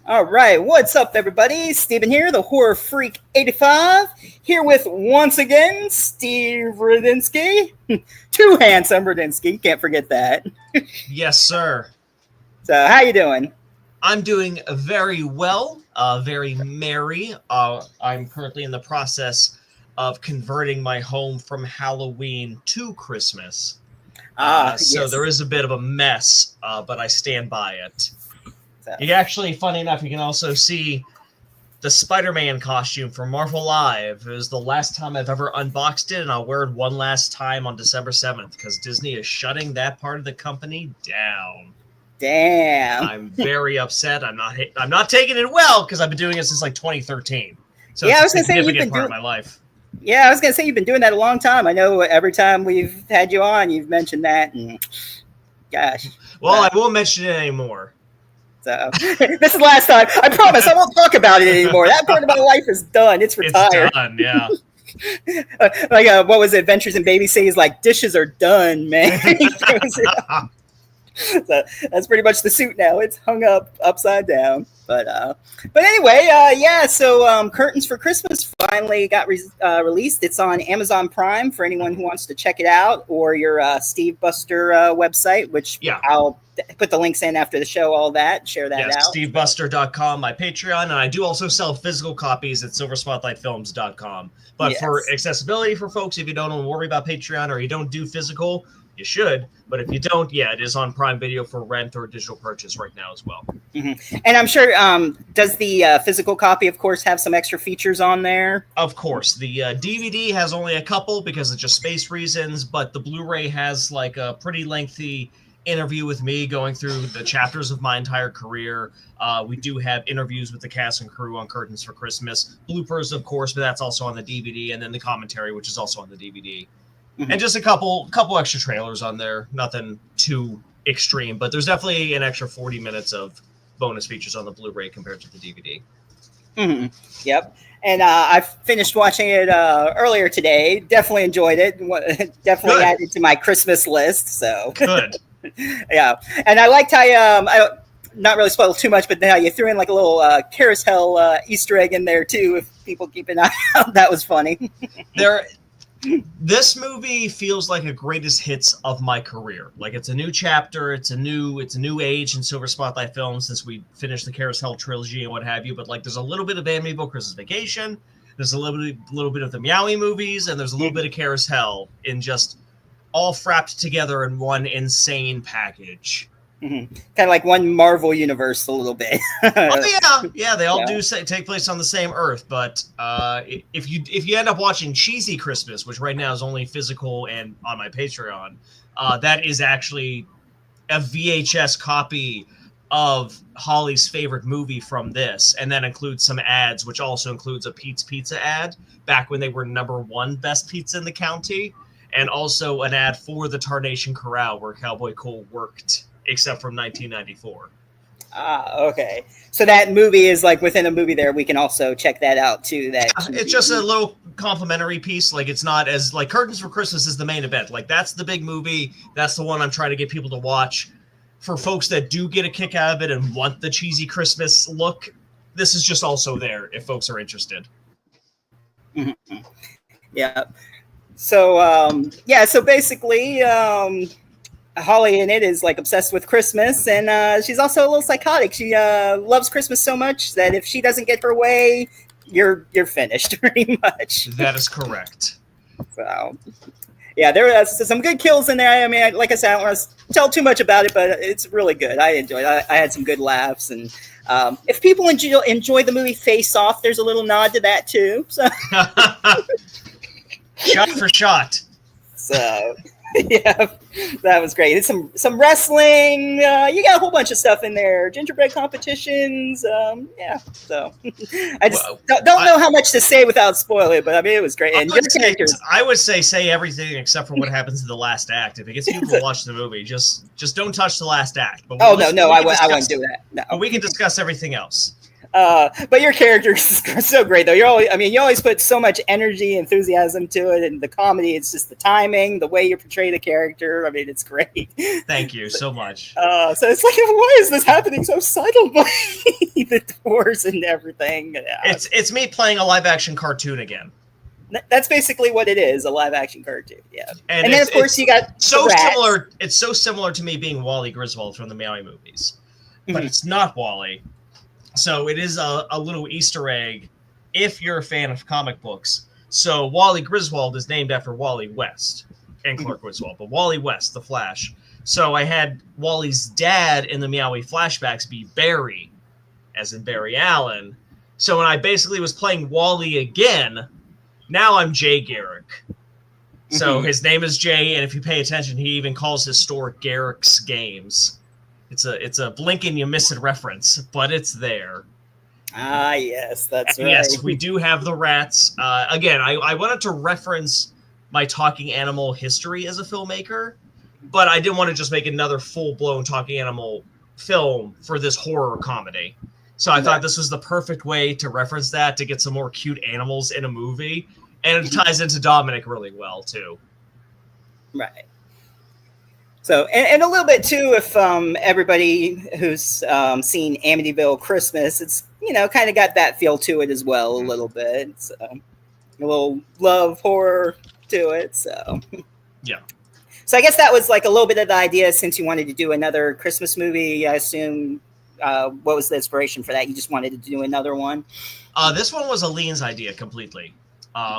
All right, what's up, everybody? Steven here, the Horror Freak 85, here with, once again, Steve Rudzinski. Too handsome, Rudzinski, can't forget that. Yes, sir. So, how you doing? I'm doing very well, very merry. I'm currently in the process of converting my home from Halloween to Christmas. So Yes. there is a bit of a mess, but I stand by it. So, You actually, funny enough, you can also see the Spider-Man costume from Marvel Live. It was the last time I've ever unboxed it, and I'll wear it one last time on December 7th because Disney is shutting that part of the company down. damn. I'm very upset. I'm not taking it well because I've been doing it since like 2013. So Yeah, I it's was a gonna say, significant part of my life. Yeah, I was going to say you've been doing that a long time. I know every time we've had you on, you've mentioned that, and gosh. Well, I won't mention it anymore. So, this is the last time. I promise I won't talk about it anymore. That part of my life is done. It's retired. It's done, yeah. What was it? Adventures in Baby He's like, dishes are done, man. So that's pretty much the suit now. It's hung up upside down. But anyway, yeah. So Curtains for Christmas finally got released. It's on Amazon Prime for anyone who wants to check it out, or your Steve Buster website, which I'll put the links in after the show. All that, share that out. SteveBuster.com, my Patreon, and I do also sell physical copies at SilverSpotlightFilms.com. But for accessibility for folks, if you don't want to worry about Patreon or you don't do physical, you should, but if you don't, it is on Prime Video for rent or digital purchase right now as well. Mm-hmm. And I'm sure, does the physical copy, of course, have some extra features on there? Of course. The DVD has only a couple because of just space reasons, but the Blu-ray has like a pretty lengthy interview with me going through the chapters of my entire career. We do have interviews with the cast and crew on Curtains for Christmas. Bloopers, of course, but that's also on the DVD, and then the commentary, which is also on the DVD. Mm-hmm. And just a couple extra trailers on there. Nothing too extreme, but there's definitely an extra 40 minutes of bonus features on the Blu-ray compared to the DVD. Mm-hmm. Yep. And I finished watching it earlier today. Definitely enjoyed it. Definitely added to my Christmas list. So good. Yeah. And I liked how I not really spoil too much, but now you threw in like a little carousel Easter egg in there too. If people keep an eye out, that was funny. This movie feels like a greatest hits of my career. Like it's a new chapter, it's a new age in Silver Spotlight Films since we finished the Carousel trilogy and what have you. But like, there's a little bit of Amiable Christmas Vacation, there's a little bit of the Meowie movies, and there's a little bit of Carousel in just all frapped together in one insane package. Mm-hmm. Kind of like one Marvel universe a little bit. They all do take place on the same Earth. But if you end up watching Cheesy Christmas, which right now is only physical and on my Patreon, that is actually a VHS copy of Holly's favorite movie from this, and that includes some ads, which also includes a Pete's Pizza ad back when they were #1 best pizza in the county, and also an ad for the Tarnation Corral where Cowboy Cole worked, except from 1994. Okay. So that movie is like within a movie there. We can also check that out too. It's just a little complimentary piece. Like it's not as like Curtains for Christmas is the main event. Like that's the big movie. That's the one I'm trying to get people to watch. For folks that do get a kick out of it and want the cheesy Christmas look, this is just also there if folks are interested. Mm-hmm. Yeah. So so basically, Holly in it is like obsessed with Christmas, and she's also a little psychotic. She loves Christmas so much that if she doesn't get her way, you're finished pretty much. That is correct. So yeah, there are some good kills in there. I mean, like I said, I don't want to tell too much about it, but it's really good. I enjoyed it. I had some good laughs, and if people enjoy the movie Face Off, there's a little nod to that too. So. Shot for shot. So yeah, that was great. It's some wrestling. You got a whole bunch of stuff in there. Gingerbread competitions. So I just don't know how much to say without spoiling it, but I mean, it was great. And I would say everything except for what happens in the last act. If it gets people to watch the movie, just don't touch the last act. But I won't do that. No. But we can discuss everything else. But your character is so great, though. You always put so much energy, enthusiasm to it, and the comedy. It's just the timing, the way you portray the character. I mean, it's great. Thank you so much. So it's like, why is this happening so subtly? The doors and everything. It's me playing a live action cartoon again. That's basically what it is, a live action cartoon. Yeah, and then of course you got so similar. It's so similar to me being Wally Griswold from the Maui movies, but it's not Wally. So it is a little Easter egg if you're a fan of comic books. So Wally Griswold is named after Wally West and Clark Griswold, but Wally West, the Flash. So I had Wally's dad in the Meowie flashbacks be Barry, as in Barry Allen. So when I basically was playing Wally again, now I'm Jay Garrick. So his name is Jay, and if you pay attention, he even calls his store Garrick's Games. It's a blink and you miss it reference, but it's there. Ah, yes, that's right. Yes, we do have the rats. Again, I wanted to reference my talking animal history as a filmmaker, but I didn't want to just make another full-blown talking animal film for this horror comedy. So I thought this was the perfect way to reference that, to get some more cute animals in a movie. And it ties into Dominic really well, too. Right. So, and a little bit too, if everybody who's seen Amityville Christmas, it's, kind of got that feel to it as well, a little bit. So, a little love horror to it. So, yeah. So I guess that was like a little bit of the idea, since you wanted to do another Christmas movie. I assume, what was the inspiration for that? You just wanted to do another one? This one was Aline's idea completely.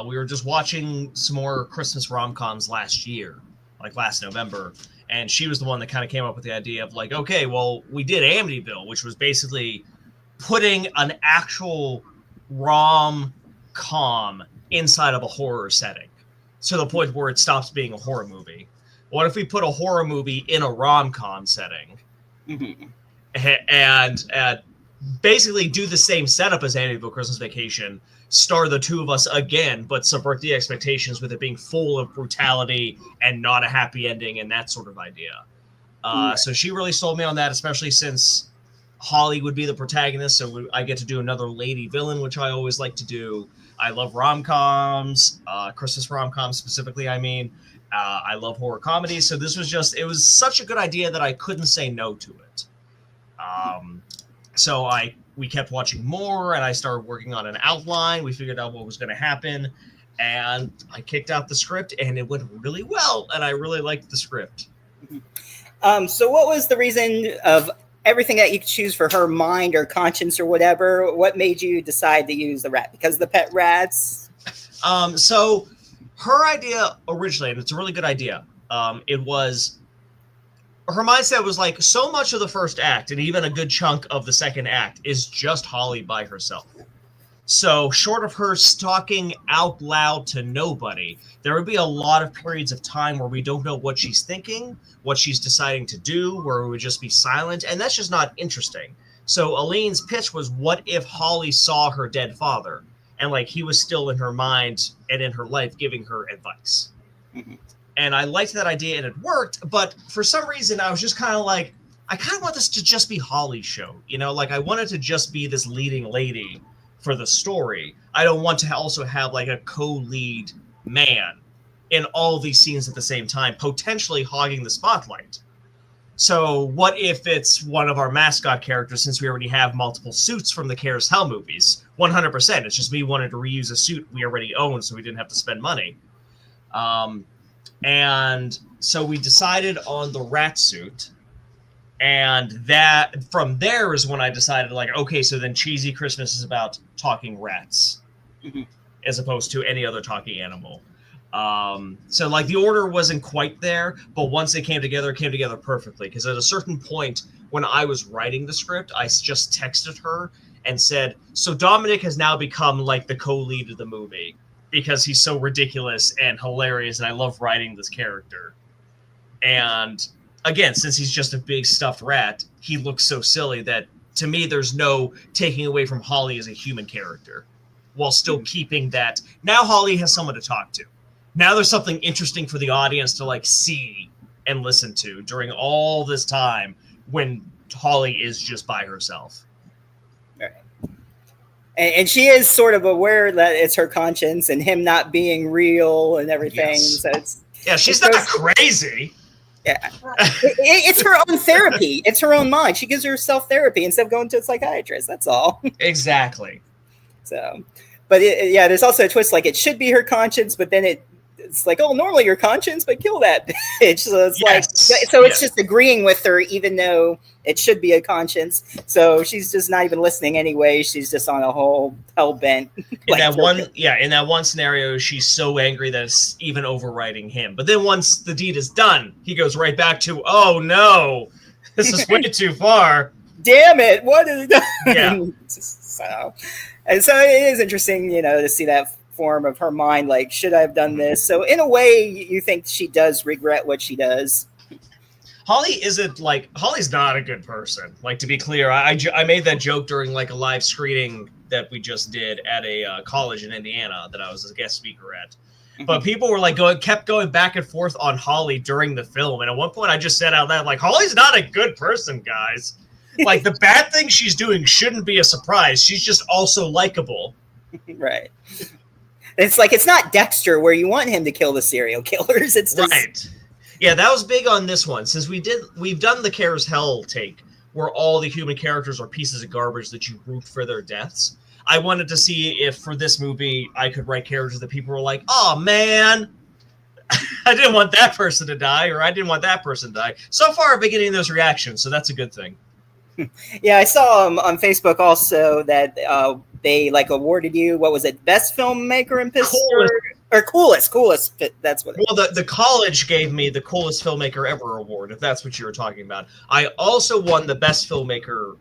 We were just watching some more Christmas rom-coms last year, like last November. And she was the one that kind of came up with the idea of like, okay, well, we did Amityville, which was basically putting an actual rom-com inside of a horror setting, to the point where it stops being a horror movie. What if we put a horror movie in a rom-com setting and basically do the same setup as Amityville Christmas Vacation, star the two of us again, but subvert the expectations with it being full of brutality and not a happy ending and that sort of idea. So she really sold me on that, especially since Holly would be the protagonist. So I get to do another lady villain, which I always like to do. I love rom-coms, Christmas rom-coms specifically, I mean. I love horror comedies. So this was it was such a good idea that I couldn't say no to it. So we kept watching more, and I started working on an outline. We figured out what was going to happen, and I kicked out the script, and it went really well, and I really liked the script. So what was the reason of everything that you could choose for her mind or conscience or whatever? What made you decide to use the rat? Because of the pet rats? So her idea originally, and it's a really good idea, it was... her mindset was like, so much of the first act and even a good chunk of the second act is just Holly by herself. So short of her talking out loud to nobody, there would be a lot of periods of time where we don't know what she's thinking, what she's deciding to do, where it would just be silent. And that's just not interesting. So Aline's pitch was, what if Holly saw her dead father and like he was still in her mind and in her life giving her advice? And I liked that idea, and it worked. But for some reason, I was just kind of like, I kind of want this to just be Holly's show. Like I want it to just be this leading lady for the story. I don't want to also have like a co-lead man in all these scenes at the same time, potentially hogging the spotlight. So what if it's one of our mascot characters, since we already have multiple suits from the Carousel movies? 100%. It's just me wanting to reuse a suit we already own, so we didn't have to spend money. And so we decided on the rat suit, and that from there is when I decided, like, okay, so then Cheesy Christmas is about talking rats as opposed to any other talking animal. So like the order wasn't quite there, but once it came together perfectly. Because at a certain point when I was writing the script, I just texted her and said, so Dominic has now become like the co-lead of the movie, because he's so ridiculous and hilarious, and I love writing this character. And again, since he's just a big stuffed rat, he looks so silly that, to me, there's no taking away from Holly as a human character, while still keeping that. Now Holly has someone to talk to. Now there's something interesting for the audience to like see and listen to during all this time when Holly is just by herself. Right. And she is sort of aware that it's her conscience and him not being real and everything. Yes. So she's not crazy. Yeah, it's her own therapy. It's her own mind. She gives herself therapy instead of going to a psychiatrist. That's all. Exactly. So, but there's also a twist. Like it should be her conscience, but then it's like, oh, normally your conscience, but kill that bitch. So it's it's just agreeing with her, even though it should be a conscience. So she's just not even listening anyway. She's just on a whole hell bent. In that one scenario, she's so angry that it's even overriding him. But then once the deed is done, he goes right back to, oh no, this is way too far. Damn it! What is it? Yeah. So it is interesting, to see that form of her mind. Like, should I have done this? So in a way, you think she does regret what she does. Holly's not a good person. Like, to be clear, I made that joke during like a live screening that we just did at a college in Indiana that I was a guest speaker at. But people were like kept going back and forth on Holly during the film. And at one point I just said out loud, like, Holly's not a good person, guys. Like, the bad thing she's doing shouldn't be a surprise. She's just also likable. Right. It's like, it's not Dexter where you want him to kill the serial killers. It's just... Right. Yeah, that was big on this one. Since we've done the Cares Hell take, where all the human characters are pieces of garbage that you root for their deaths. I wanted to see if for this movie I could write characters that people were like, oh man, I didn't want that person to die, or I didn't want that person to die. So far I've been getting those reactions, so that's a good thing. Yeah, I saw on Facebook also that they awarded you, what was it, best filmmaker in Pittsburgh? Coolest. That's what it was. Well, the college gave me the coolest filmmaker ever award, if that's what you were talking about. I also won the best filmmaker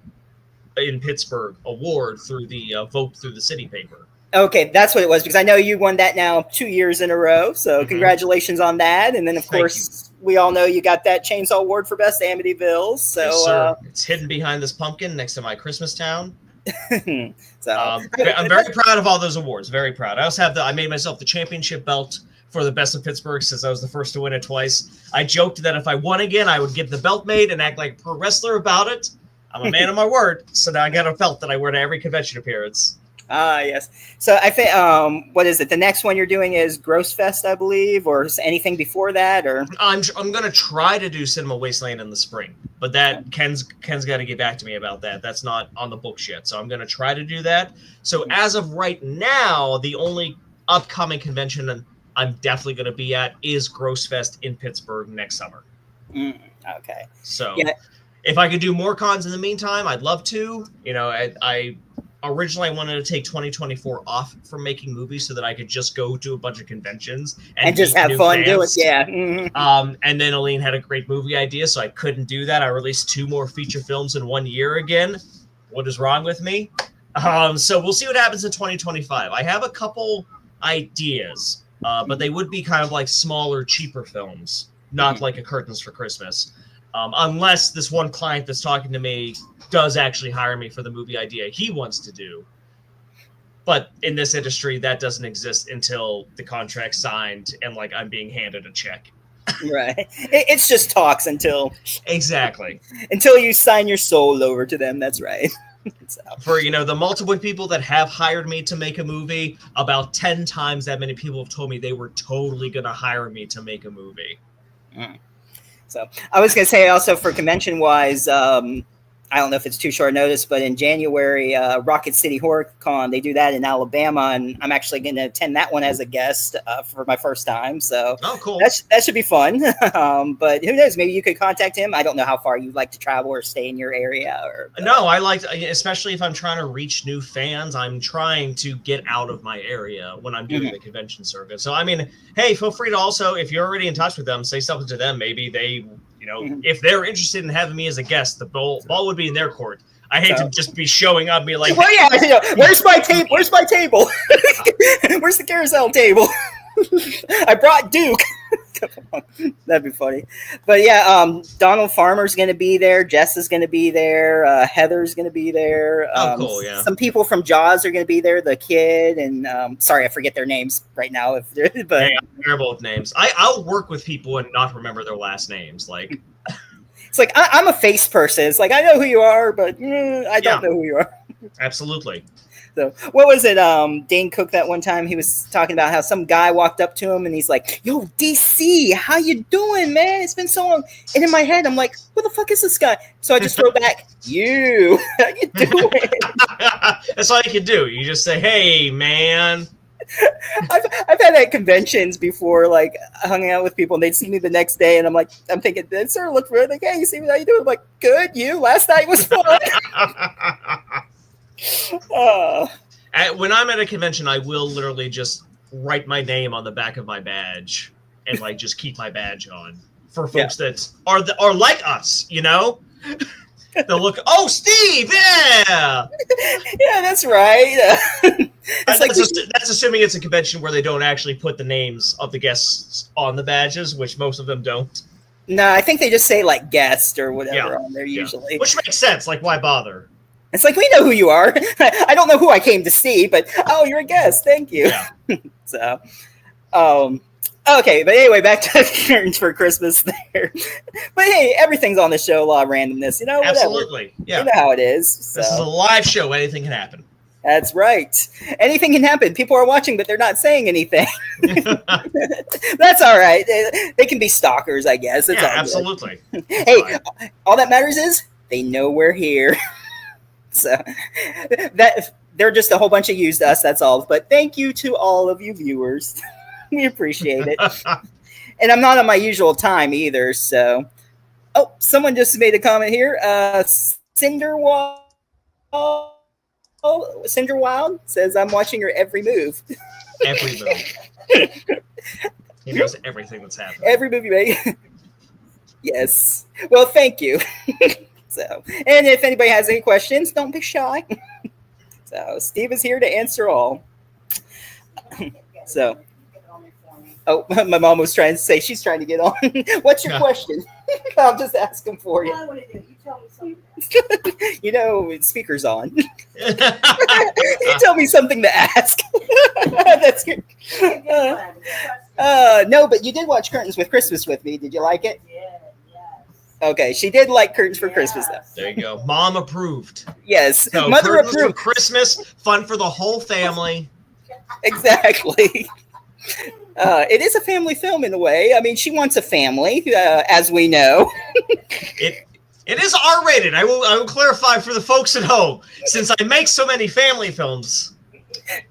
in Pittsburgh award through the vote through the city paper. Okay, that's what it was, because I know you won that now 2 years in a row. So congratulations on that. And then, of course, we all know you got that Chainsaw Award for Best Amityville. So yes, sir. It's hidden behind this pumpkin next to my Christmas town. So I'm very proud of all those awards. Very proud. I also have I made myself the championship belt for the Best of Pittsburgh, since I was the first to win it twice. I joked that if I won again, I would get the belt made and act like a pro wrestler about it. I'm a man of my word, so now I got a belt that I wear to every convention appearance. Yes. So I think, what is it? The next one you're doing is Gross Fest, I believe, or anything before that, or I'm gonna try to do Cinema Wasteland in the spring, but that Ken's got to get back to me about that. That's not on the books yet, so I'm gonna try to do that. So as of right now, the only upcoming convention I'm definitely gonna be at is Gross Fest in Pittsburgh next summer. Okay. So if I could do more cons in the meantime, I'd love to. I originally I wanted to take 2024 off from making movies so that I could just go to a bunch of conventions and just have fun doing it. Yeah. And then Aline had a great movie idea, so I couldn't do that. I released 2 more feature films in 1 year again. What is wrong with me? So we'll see what happens in 2025. I have a couple ideas, but they would be kind of like smaller, cheaper films, not like a Curtains for Christmas. Unless this one client that's talking to me does actually hire me for the movie idea he wants to do. But in this industry, that doesn't exist until the contract's signed and I'm being handed a check. Right. It's just talks until... Exactly. Until you sign your soul over to them. That's right. So. For, the multiple people that have hired me to make a movie, about 10 times that many people have told me they were totally going to hire me to make a movie. So I was going to say also for convention wise, I don't know if it's too short notice, but in January, Rocket City Horror Con, they do that in Alabama, and I'm actually going to attend that one as a guest for my first time. So cool. That should be fun. But who knows? Maybe you could contact him. I don't know how far you'd like to travel or stay in your area. No, I like, especially if I'm trying to reach new fans, I'm trying to get out of my area when I'm doing the convention circuit. So, I mean, hey, feel free to also, if you're already in touch with them, say something to them. Maybe they... if they're interested in having me as a guest, the ball would be in their court. I hate to just be showing up and be like, well, yeah, where's my table? Where's my table? Where's the carousel table? I brought Duke. That'd be funny. But yeah, Donald Farmer's going to be there. Jess is going to be there. Heather's going to be there. Cool, yeah. Some people from Jaws are going to be there. The kid and sorry, I forget their names right now. But hey, I'm terrible with names. I'll work with people and not remember their last names. It's like I'm a face person. It's like I know who you are, but I don't know who you are. Absolutely. So what was it? Dane Cook that one time he was talking about how some guy walked up to him and he's like, "Yo, DC, how you doing, man? It's been so long." And in my head, I'm like, "Who the fuck is this guy?" So I just wrote back, "You, how you doing?" That's all you can do. You just say, "Hey, man." I've had at conventions before, like hung out with people and they'd see me the next day and I'm thinking, "That sort of look really like, hey, you see me, how you doing?" I'm like, "Good, you? Last night was fun." When I'm at a convention, I will literally just write my name on the back of my badge and like just keep my badge on for folks that are like us, you know. They'll look, "Oh, Steve, yeah, yeah, that's right." That's assuming it's a convention where they don't actually put the names of the guests on the badges, which most of them don't. No, I think they just say like guest or whatever on there usually, which makes sense. Like, why bother? It's like, we know who you are. I don't know who I came to see, but oh, you're a guest. Thank you. Yeah. So, okay, but anyway, back to Curtains for Christmas there. But hey, everything's on the show, a lot of randomness, you know? Whatever. Absolutely. Yeah. You know how it is. So. This is a live show. Anything can happen. That's right. Anything can happen. People are watching, but they're not saying anything. That's all right. They can be stalkers, I guess. It's absolutely. Hey, all that matters is they know we're here. So that they're just a whole bunch of used us. That's all. But thank you to all of you viewers. We appreciate it. And I'm not on my usual time either. So, someone just made a comment here. Cinderwild says, "I'm watching your every move." Every move. He knows everything that's happening. Every move you make. Yes. Well, thank you. So, and if anybody has any questions, don't be shy. So, Steve is here to answer all. So, my mom was trying to say she's trying to get on. What's your question? I'll just ask him for you. You tell me something. You know, speaker's on. You tell me something to ask. That's good. No, but you did watch Curtains with Christmas with me. Did you like it? Yeah. Okay, she did like Curtains for Christmas, though. There you go. Mom approved. Yes, so Mother Curtains approved. For Christmas, fun for the whole family. Exactly. It is a family film in a way. I mean, she wants a family, as we know. It is R-rated. I will clarify for the folks at home, since I make so many family films.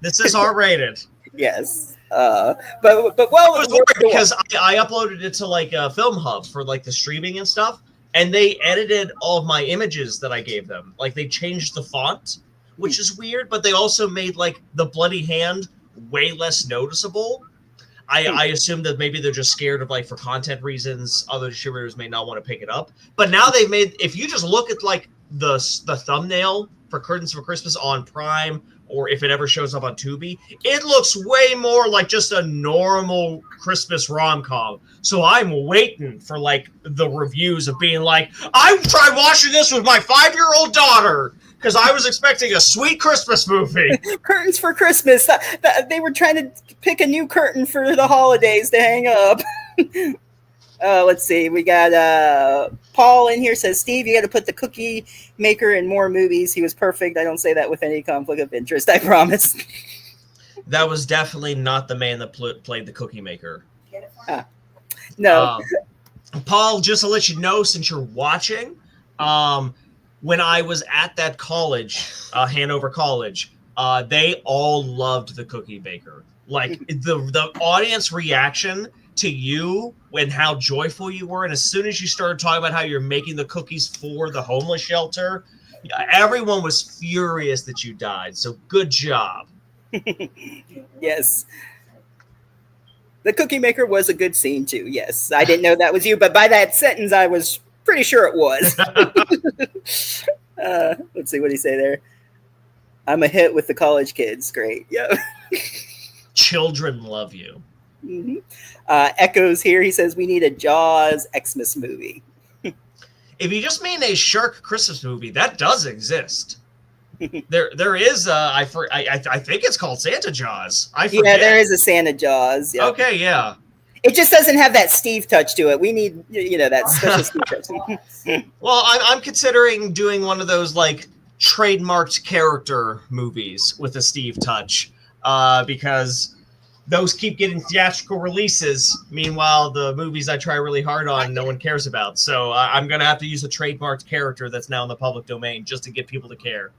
This is R-rated. Yes. But well, it was weird because I uploaded it to like Film Hub for like the streaming and stuff, and they edited all of my images that I gave them. Like they changed the font, which is weird, but they also made like the bloody hand way less noticeable. I assume that maybe they're just scared of like for content reasons, other distributors may not want to pick it up. But now they've made, if you just look at like the thumbnail for Curtains for Christmas on Prime, or if it ever shows up on Tubi, it looks way more like just a normal Christmas rom-com. So I'm waiting for like the reviews of being like, I tried watching this with my 5-year-old daughter because I was expecting a sweet Christmas movie. Curtains for Christmas. They were trying to pick a new curtain for the holidays to hang up. Let's see. We got Paul in here says, "Steve, you got to put the cookie maker in more movies. He was perfect. I don't say that with any conflict of interest. I promise." That was definitely not the man that played the cookie maker. No. Paul, just to let you know, since you're watching, when I was at that college, Hanover College, they all loved the cookie baker. Like the audience reaction to you and how joyful you were, and as soon as you started talking about how you're making the cookies for the homeless shelter, everyone was furious that you died. So good job. Yes. The cookie maker was a good scene too. Yes. I didn't know that was you, but by that sentence I was pretty sure it was. Let's see what he say there. "I'm a hit with the college kids." Great. Yeah. Children love you. Mm-hmm. Echoes here. He says, "We need a Jaws Xmas movie." If you just mean a shark Christmas movie, that does exist. There is. I think it's called Santa Jaws. I forget. Yeah, there is a Santa Jaws. Yep. Okay, yeah. It just doesn't have that Steve touch to it. We need, that special Steve touch. Well, I'm considering doing one of those like trademarked character movies with a Steve touch, because those keep getting theatrical releases. Meanwhile, the movies I try really hard on, no one cares about. So I'm going to have to use a trademarked character that's now in the public domain just to get people to care.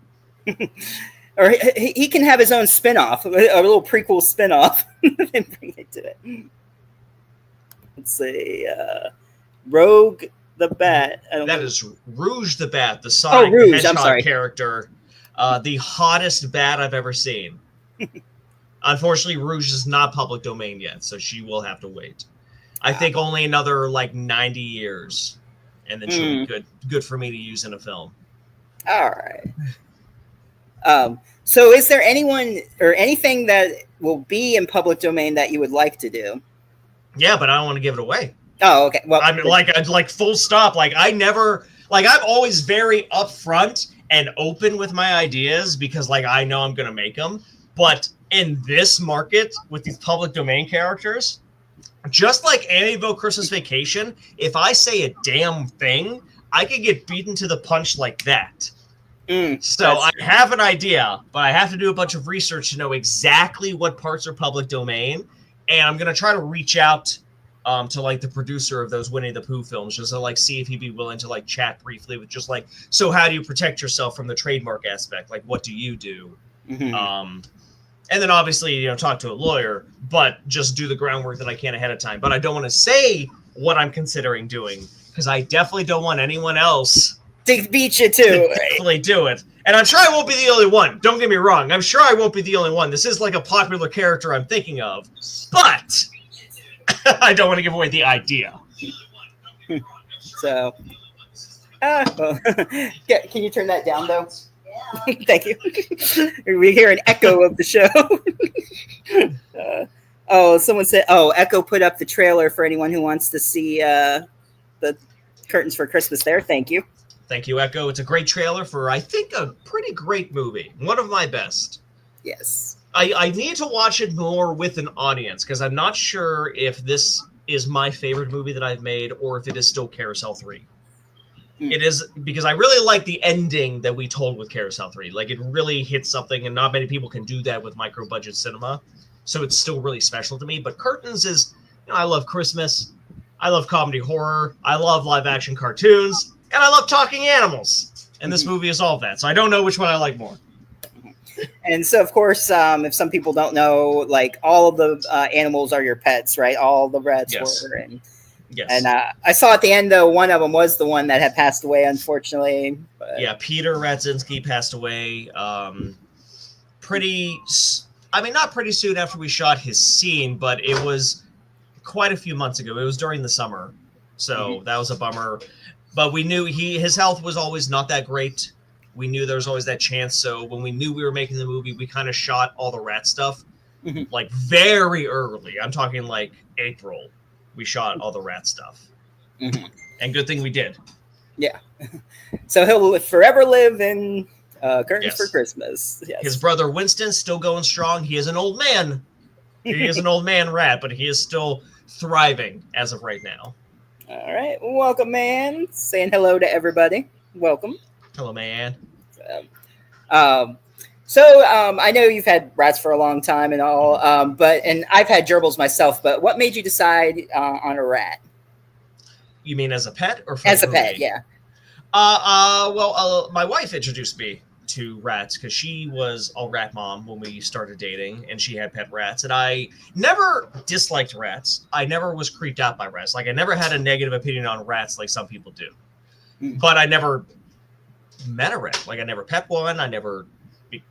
Or he can have his own spin-off, a little prequel spin-off, and bring it to it. Let's see. Rogue the Bat. That is Rouge the Bat, the Sonic the Hedgehog character. The hottest bat I've ever seen. Unfortunately, Rouge is not public domain yet, so she will have to wait. I think only another 90 years, and then she'll be good for me to use in a film. All right. So is there anyone or anything that will be in public domain that you would like to do? Yeah, but I don't want to give it away. Oh, okay. Well, I'm like full stop. I'm always very upfront and open with my ideas because I know I'm going to make them. But in this market with these public domain characters, just like Amityville Christmas Vacation, if I say a damn thing, I could get beaten to the punch like that. So I have an idea, but I have to do a bunch of research to know exactly what parts are public domain. And I'm going to try to reach out to the producer of those Winnie the Pooh films, just to see if he'd be willing to chat briefly with just so how do you protect yourself from the trademark aspect? What do you do? Mm-hmm. And then obviously, talk to a lawyer, but just do the groundwork that I can ahead of time. But I don't want to say what I'm considering doing because I definitely don't want anyone else to beat you too. Definitely do it. And I'm sure I won't be the only one. Don't get me wrong. I'm sure I won't be the only one. This is a popular character I'm thinking of, but I don't want to give away the idea. So, well, can you turn that down though? Yeah. Thank you. We hear an echo of the show. Someone said, Echo put up the trailer for anyone who wants to see the Curtains for Christmas there. Thank you. Thank you, Echo. It's a great trailer for, I think, a pretty great movie. One of my best. Yes. I need to watch it more with an audience because I'm not sure if this is my favorite movie that I've made or if it is still Carousel 3. It is, because I really like the ending that we told with Carousel 3. It really hit something, and not many people can do that with micro-budget cinema. So it's still really special to me. But Curtains is, I love Christmas. I love comedy horror. I love live-action cartoons. And I love talking animals. And this movie is all of that. So I don't know which one I like more. And so, of course, if some people don't know, all of the animals are your pets, right? All the rats were. And, yes. And I saw at the end, though, one of them was the one that had passed away, unfortunately. But... Yeah, Peter Rudzinski passed away not pretty soon after we shot his scene, but it was quite a few months ago. It was during the summer. So that was a bummer. But we knew his health was always not that great. We knew there was always that chance. So when we knew we were making the movie, we kind of shot all the rat stuff very early. I'm talking April. We shot all the rat stuff. And good thing we did. Yeah. So he'll forever live in Curtains for Christmas. Yes. His brother Winston's still going strong. He is an old man. He is an old man rat, but he is still thriving as of right now. All right. Welcome, man. Saying hello to everybody. Welcome. Hello, man. So I know you've had rats for a long time and all, and I've had gerbils myself, but what made you decide on a rat? You mean as a pet or as a pet? Yeah. Well, my wife introduced me to rats because she was a rat mom when we started dating, and she had pet rats. And I never disliked rats. I never was creeped out by rats. I never had a negative opinion on rats like some people do. But I never met a rat. I never pet one. I never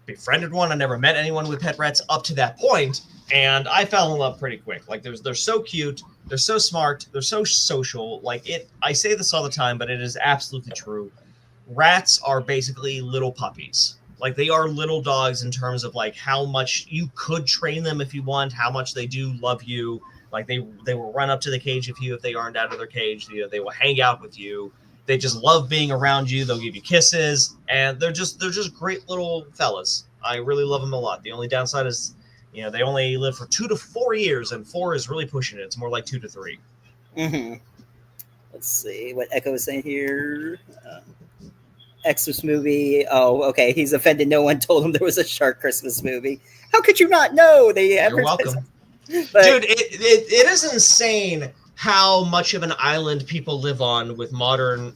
befriended one. I never met anyone with pet rats up to that point, and I fell in love pretty quick. They're so cute. They're so smart. They're so social. I say this all the time, but it is absolutely true. Rats are basically little puppies. They are little dogs in terms of how much you could train them if you want, how much they do love you. They will run up to the cage if they aren't out of their cage. They will hang out with you. They just love being around you. They'll give you kisses, and they're just great little fellas. I really love them a lot. The only downside is, they only live for 2 to 4 years, and 4 is really pushing it. It's more like 2 to 3. Let's see what Echo is saying here. Xmas movie. Oh, okay. He's offended. No one told him there was a shark Christmas movie. How could you not know? They You're welcome. But, dude, it is insane how much of an island people live on with modern,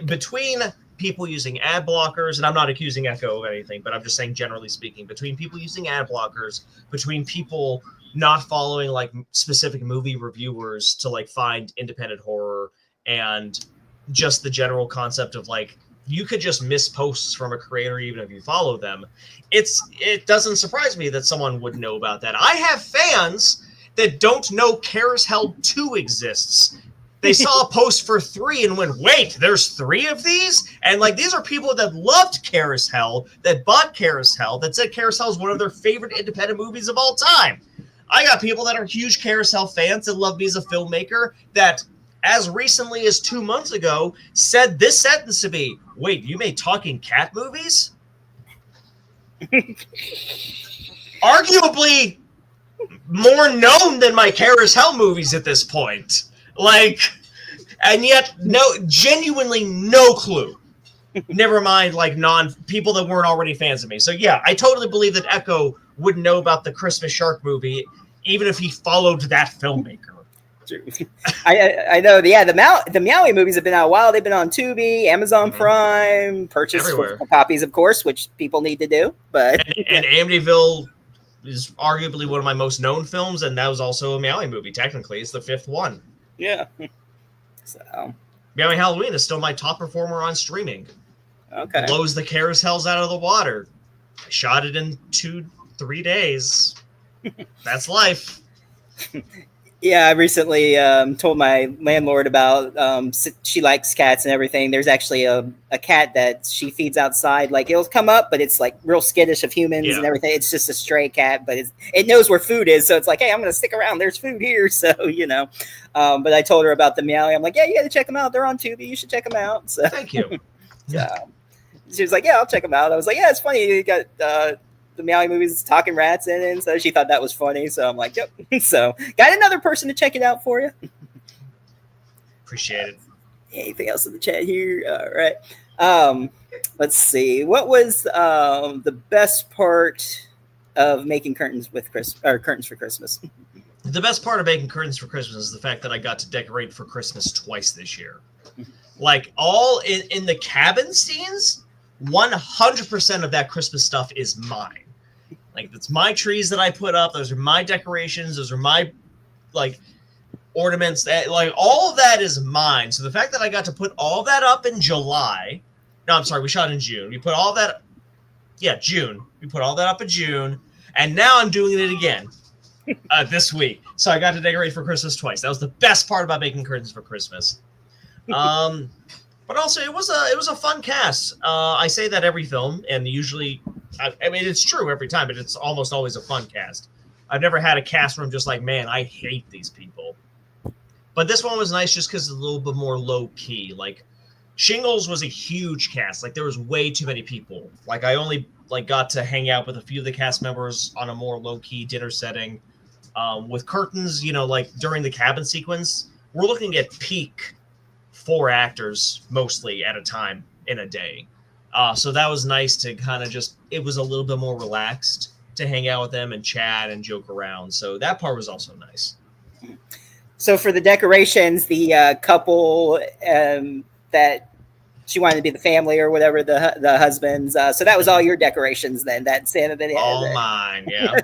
between people using ad blockers, and I'm not accusing Echo of anything, but I'm just saying generally speaking, between people using ad blockers, between people not following like specific movie reviewers to like find independent horror, and just the general concept of like you could just miss posts from a creator even if you follow them. It doesn't surprise me that someone would know about that. I have fans that don't know Carousel 2 exists. They saw a post for 3 and went, wait, there's 3 of these? And like these are people that loved Carousel, that bought Carousel, that said Carousel is one of their favorite independent movies of all time. I got people that are huge Carousel fans that love me as a filmmaker that as recently as 2 months ago said this sentence to me, wait, you made talking cat movies? Arguably more known than my Carousel movies at this point. Like, and yet genuinely no clue. Never mind like people that weren't already fans of me. So yeah, I totally believe that Echo wouldn't know about the Christmas Shark movie, even if he followed that filmmaker. I know. Yeah, the Meowie movies have been out a while. They've been on Tubi, Amazon Prime, purchased copies, of course, which people need to do. But and Amityville is arguably one of my most known films, and that was also a Meowie movie. Technically, it's the 5th one. Yeah. So Meowie Halloween is still my top performer on streaming. Okay. Blows the carousels out of the water. I shot it in 2-3 days. That's life. Yeah, I recently told my landlord about she likes cats and everything. There's actually a cat that she feeds outside. Like it'll come up, but it's like real skittish of humans and everything. It's just a stray cat, but it knows where food is. So it's like, hey, I'm going to stick around. There's food here. So, but I told her about the Meowie. I'm like, yeah, you got to check them out. They're on Tubi. You should check them out. So thank you. She was like, yeah, I'll check them out. I was like, yeah, it's funny. You got the Meowie movies talking rats in it, and so she thought that was funny. So I'm like, yep. So got another person to check it out for you. Appreciate it. Anything else in the chat here? All right. Let's see. What was the best part of making curtains for Christmas? The best part of making curtains for Christmas is the fact that I got to decorate for Christmas twice this year. Like all in the cabin scenes, 100% of that Christmas stuff is mine. Like that's my trees that I put up. Those are my decorations. Those are my like ornaments. Like all of that is mine. So the fact that I got to put all that up in July. No, I'm sorry. We shot in June. We put all that. Yeah, June. We put all that up in June, and now I'm doing it again this week. So I got to decorate for Christmas twice. That was the best part about making curtains for Christmas. But also, it was a fun cast. I say that every film, and usually, I mean, it's true every time, but it's almost always a fun cast. I've never had a cast where I'm just like, man, I hate these people. But this one was nice just because it's a little bit more low key. Like Shingles was a huge cast. Like there was way too many people. Like I only got to hang out with a few of the cast members on a more low key dinner setting. With curtains, like during the cabin sequence, we're looking at peak 4 actors mostly at a time in a day. So that was nice to kind of it was a little bit more relaxed to hang out with them and chat and joke around. So that part was also nice. So for the decorations, the couple that she wanted to be the family or whatever, the husbands. So that was all your decorations then, that Santa that all mine, yeah.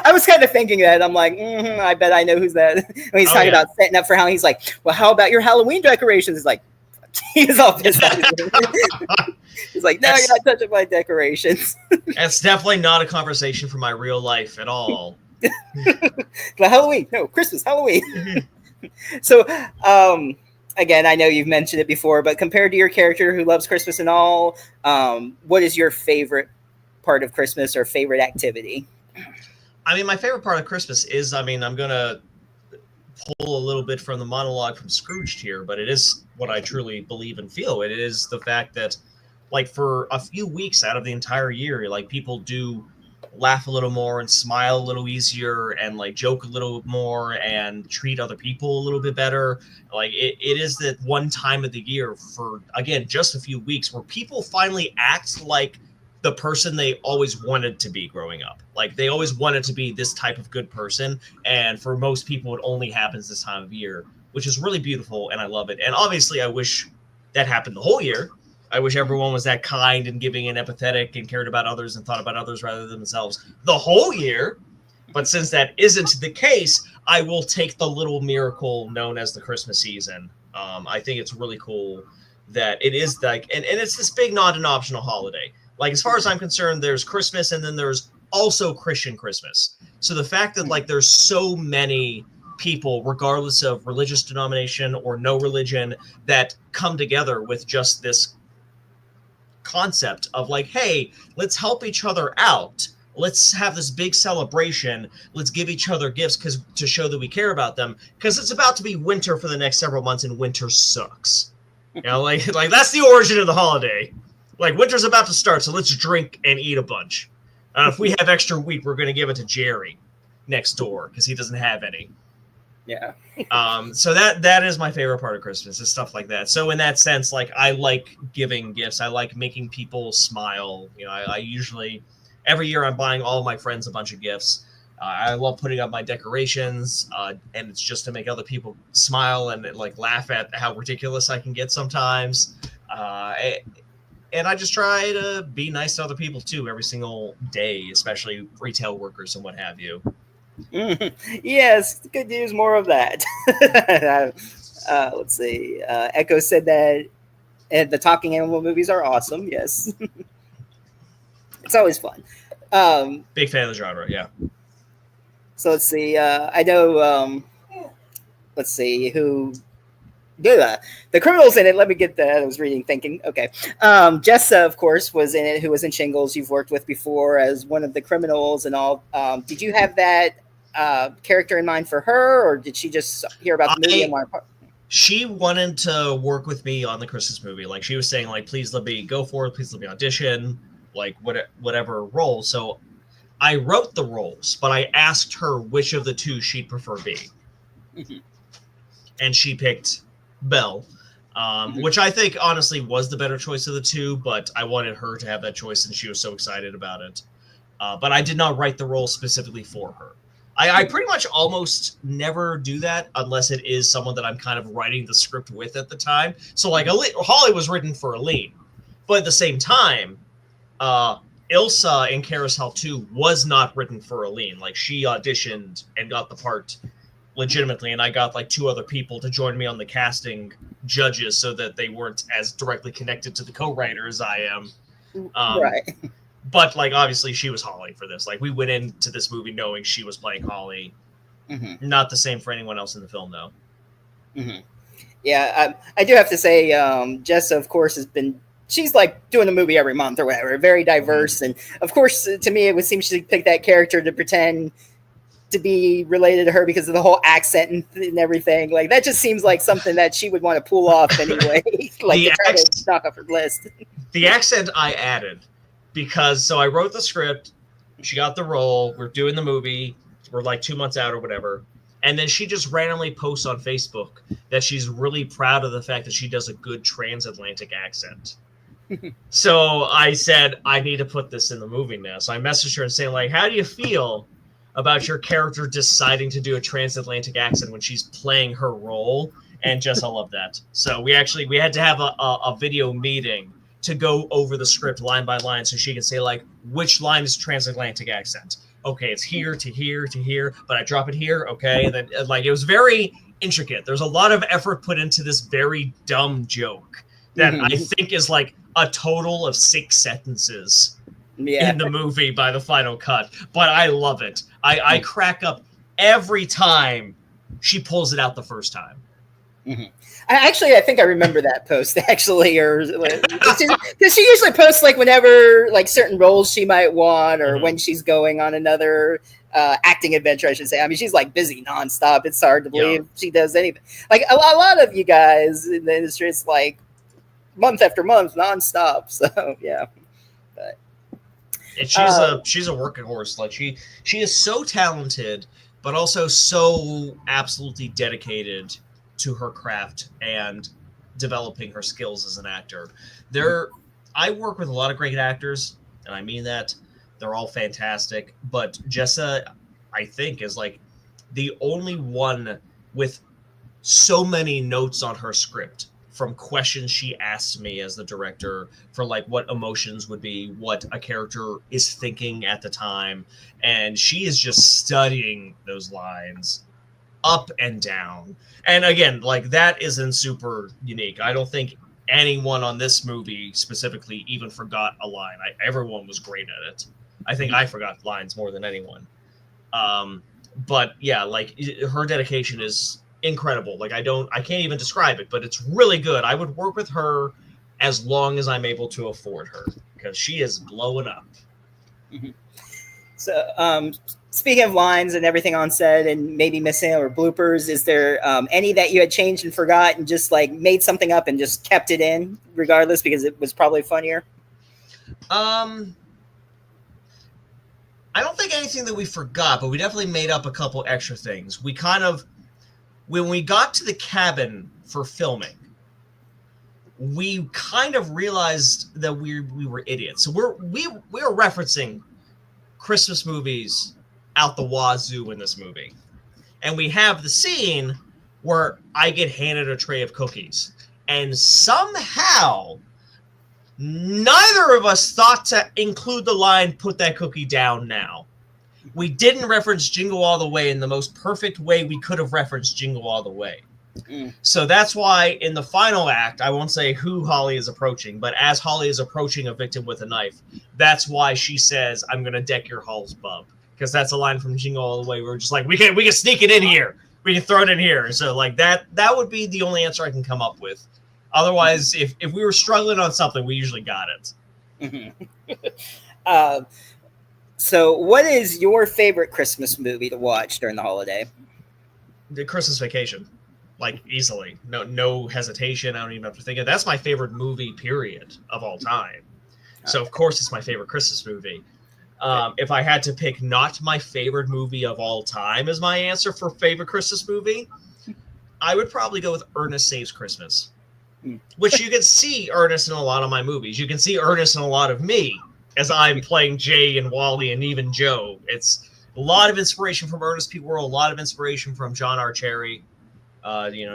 I was kind of thinking that. I'm like, I bet I know who's that. When he's talking about setting up for Halloween, he's like, well, how about your Halloween decorations? He's like, he's all pissed off. He's like, no, you're not touching my decorations. That's definitely not a conversation for my real life at all. But Halloween, no, Christmas, Halloween. So, again, I know you've mentioned it before, but compared to your character who loves Christmas and all, what is your favorite part of Christmas or favorite activity? I mean, my favorite part of Christmas is, I'm going to pull a little bit from the monologue from Scrooged here, but it is what I truly believe and feel. It is the fact that, like, for a few weeks out of the entire year, like, people do laugh a little more and smile a little easier and like joke a little more and treat other people a little bit better. Like it is that one time of the year for, again, just a few weeks where people finally act like the person they always wanted to be growing up. Like they always wanted to be this type of good person. And for most people, it only happens this time of year, which is really beautiful. And I love it. And obviously I wish that happened the whole year. I wish everyone was that kind and giving and empathetic and cared about others and thought about others rather than themselves the whole year. But since that isn't the case, I will take the little miracle known as the Christmas season. I think it's really cool that it is like, and it's this big, not an optional holiday. Like, as far as I'm concerned, there's Christmas and then there's also Christian Christmas. So the fact that like there's so many people, regardless of religious denomination or no religion, that come together with just this concept of like, hey, let's help each other out. Let's have this big celebration. Let's give each other gifts to show that we care about them. Because it's about to be winter for the next several months, and winter sucks. You know, like that's the origin of the holiday. Like, winter's about to start, so let's drink and eat a bunch. If we have extra wheat, we're going to give it to Jerry next door because he doesn't have any. Yeah. So that is my favorite part of Christmas, is stuff like that. So in that sense, like, I like giving gifts. I like making people smile. You know, I usually, every year I'm buying all of my friends a bunch of gifts. I love putting up my decorations, and it's just to make other people smile and like laugh at how ridiculous I can get sometimes. And I just try to be nice to other people too every single day, especially retail workers and what have you. Yes, could use more of that. Let's see. Echo said that the talking animal movies are awesome. Yes. It's always fun. Big fan of the genre, yeah. So let's see. I know. Let's see who. The criminals in it. Let me get that. I was reading, thinking. Okay. Jessa, of course, was in it. Who was in Shingles? You've worked with before as one of the criminals and all. Did you have that character in mind for her, or did she just hear about the movie and want to? She wanted to work with me on the Christmas movie. Like, she was saying, like, please let me go for it. Please let me audition. Like, whatever role. So I wrote the roles, but I asked her which of the two she'd prefer be. Mm-hmm. And she picked Belle, which I think honestly was the better choice of the two, but I wanted her to have that choice and she was so excited about it. But I did not write the role specifically for her. I pretty much almost never do that unless it is someone that I'm kind of writing the script with at the time. So like Holly was written for Aline, but at the same time, Ilsa in Carousel 2 was not written for Aline. Like, she auditioned and got the part legitimately, and I got like 2 other people to join me on the casting judges so that they weren't as directly connected to the co-writer as I am. Right. But like, obviously she was Holly for this. Like, we went into this movie knowing she was playing Holly. Mm-hmm. Not the same for anyone else in the film, though. Mm-hmm. Yeah, I do have to say, Jessa, of course, she's like doing the movie every month or whatever, very diverse. Mm-hmm. And of course, to me, it would seem she picked that character to pretend to be related to her because of the whole accent and everything. Like, that just seems like something that she would want to pull off anyway. Like, to try to knock off her list. The accent I added because, so I wrote the script, she got the role, we're doing the movie, we're like 2 months out or whatever. And then she just randomly posts on Facebook that she's really proud of the fact that she does a good transatlantic accent. So I said, I need to put this in the movie now. So I messaged her and saying, like, how do you feel about your character deciding to do a transatlantic accent when she's playing her role? And Jessa loved that. So we had to have a video meeting to go over the script line by line so she can say, like, which line is transatlantic accent? Okay, it's here to here to here, but I drop it here. Okay. And then, like, it was very intricate. There's a lot of effort put into this very dumb joke that I think is like a total of 6 sentences in the movie by the final cut. But I love it. I crack up every time she pulls it out the first time. Mm-hmm. I think I remember that post actually, or because she usually posts like whenever like certain roles she might want, or when she's going on another acting adventure, I should say. I mean, she's like busy nonstop. It's hard to believe she does anything. Like a lot of you guys in the industry, it's like month after month nonstop. So yeah, but She's a workhorse. Like she is so talented, but also so absolutely dedicated to her craft and developing her skills as an actor. I work with a lot of great actors, and I mean that. They're all fantastic, but Jessa, I think, is like the only one with so many notes on her script from questions she asked me as the director for like what emotions would be, what a character is thinking at the time. And she is just studying those lines up and down. And again, like that isn't super unique. I don't think anyone on this movie specifically even forgot a line. Everyone was great at it. I think I forgot lines more than anyone. But yeah, like her dedication is incredible. Like I can't even describe it, but it's really good. I would work with her as long as I'm able to afford her because she is blowing up. Mm-hmm. So, speaking of lines and everything on set and maybe missing or bloopers, is there any that you had changed and forgot and just like made something up and just kept it in regardless because it was probably funnier? I don't think anything that we forgot, but we definitely made up a couple extra things. We kind of, when we got to the cabin for filming, we kind of realized that we were idiots. So we were referencing Christmas movies out the wazoo in this movie. And we have the scene where I get handed a tray of cookies. And somehow neither of us thought to include the line, "Put that cookie down now." We didn't reference Jingle All the Way in the most perfect way we could have referenced Jingle All the Way. So that's why in the final act, I won't say who Holly is approaching, but as Holly is approaching a victim with a knife, that's why she says, "I'm going to deck your halls, bub." Because that's a line from Jingle All the Way. We're just like, we can sneak it in here. We can throw it in here. So like that would be the only answer I can come up with. Otherwise, if we were struggling on something, we usually got it. Mm-hmm. So what is your favorite Christmas movie to watch during the holiday? The Christmas Vacation. Like, easily. No hesitation. I don't even have to think of it. That's my favorite movie, period, of all time. So, of course, it's my favorite Christmas movie. If I had to pick not my favorite movie of all time as my answer for favorite Christmas movie, I would probably go with Ernest Saves Christmas. Which you can see Ernest in a lot of my movies. You can see Ernest in a lot of me as I'm playing Jay and Wally and even Joe. It's a lot of inspiration from Ernest P. Worrell, a lot of inspiration from John R. Cherry.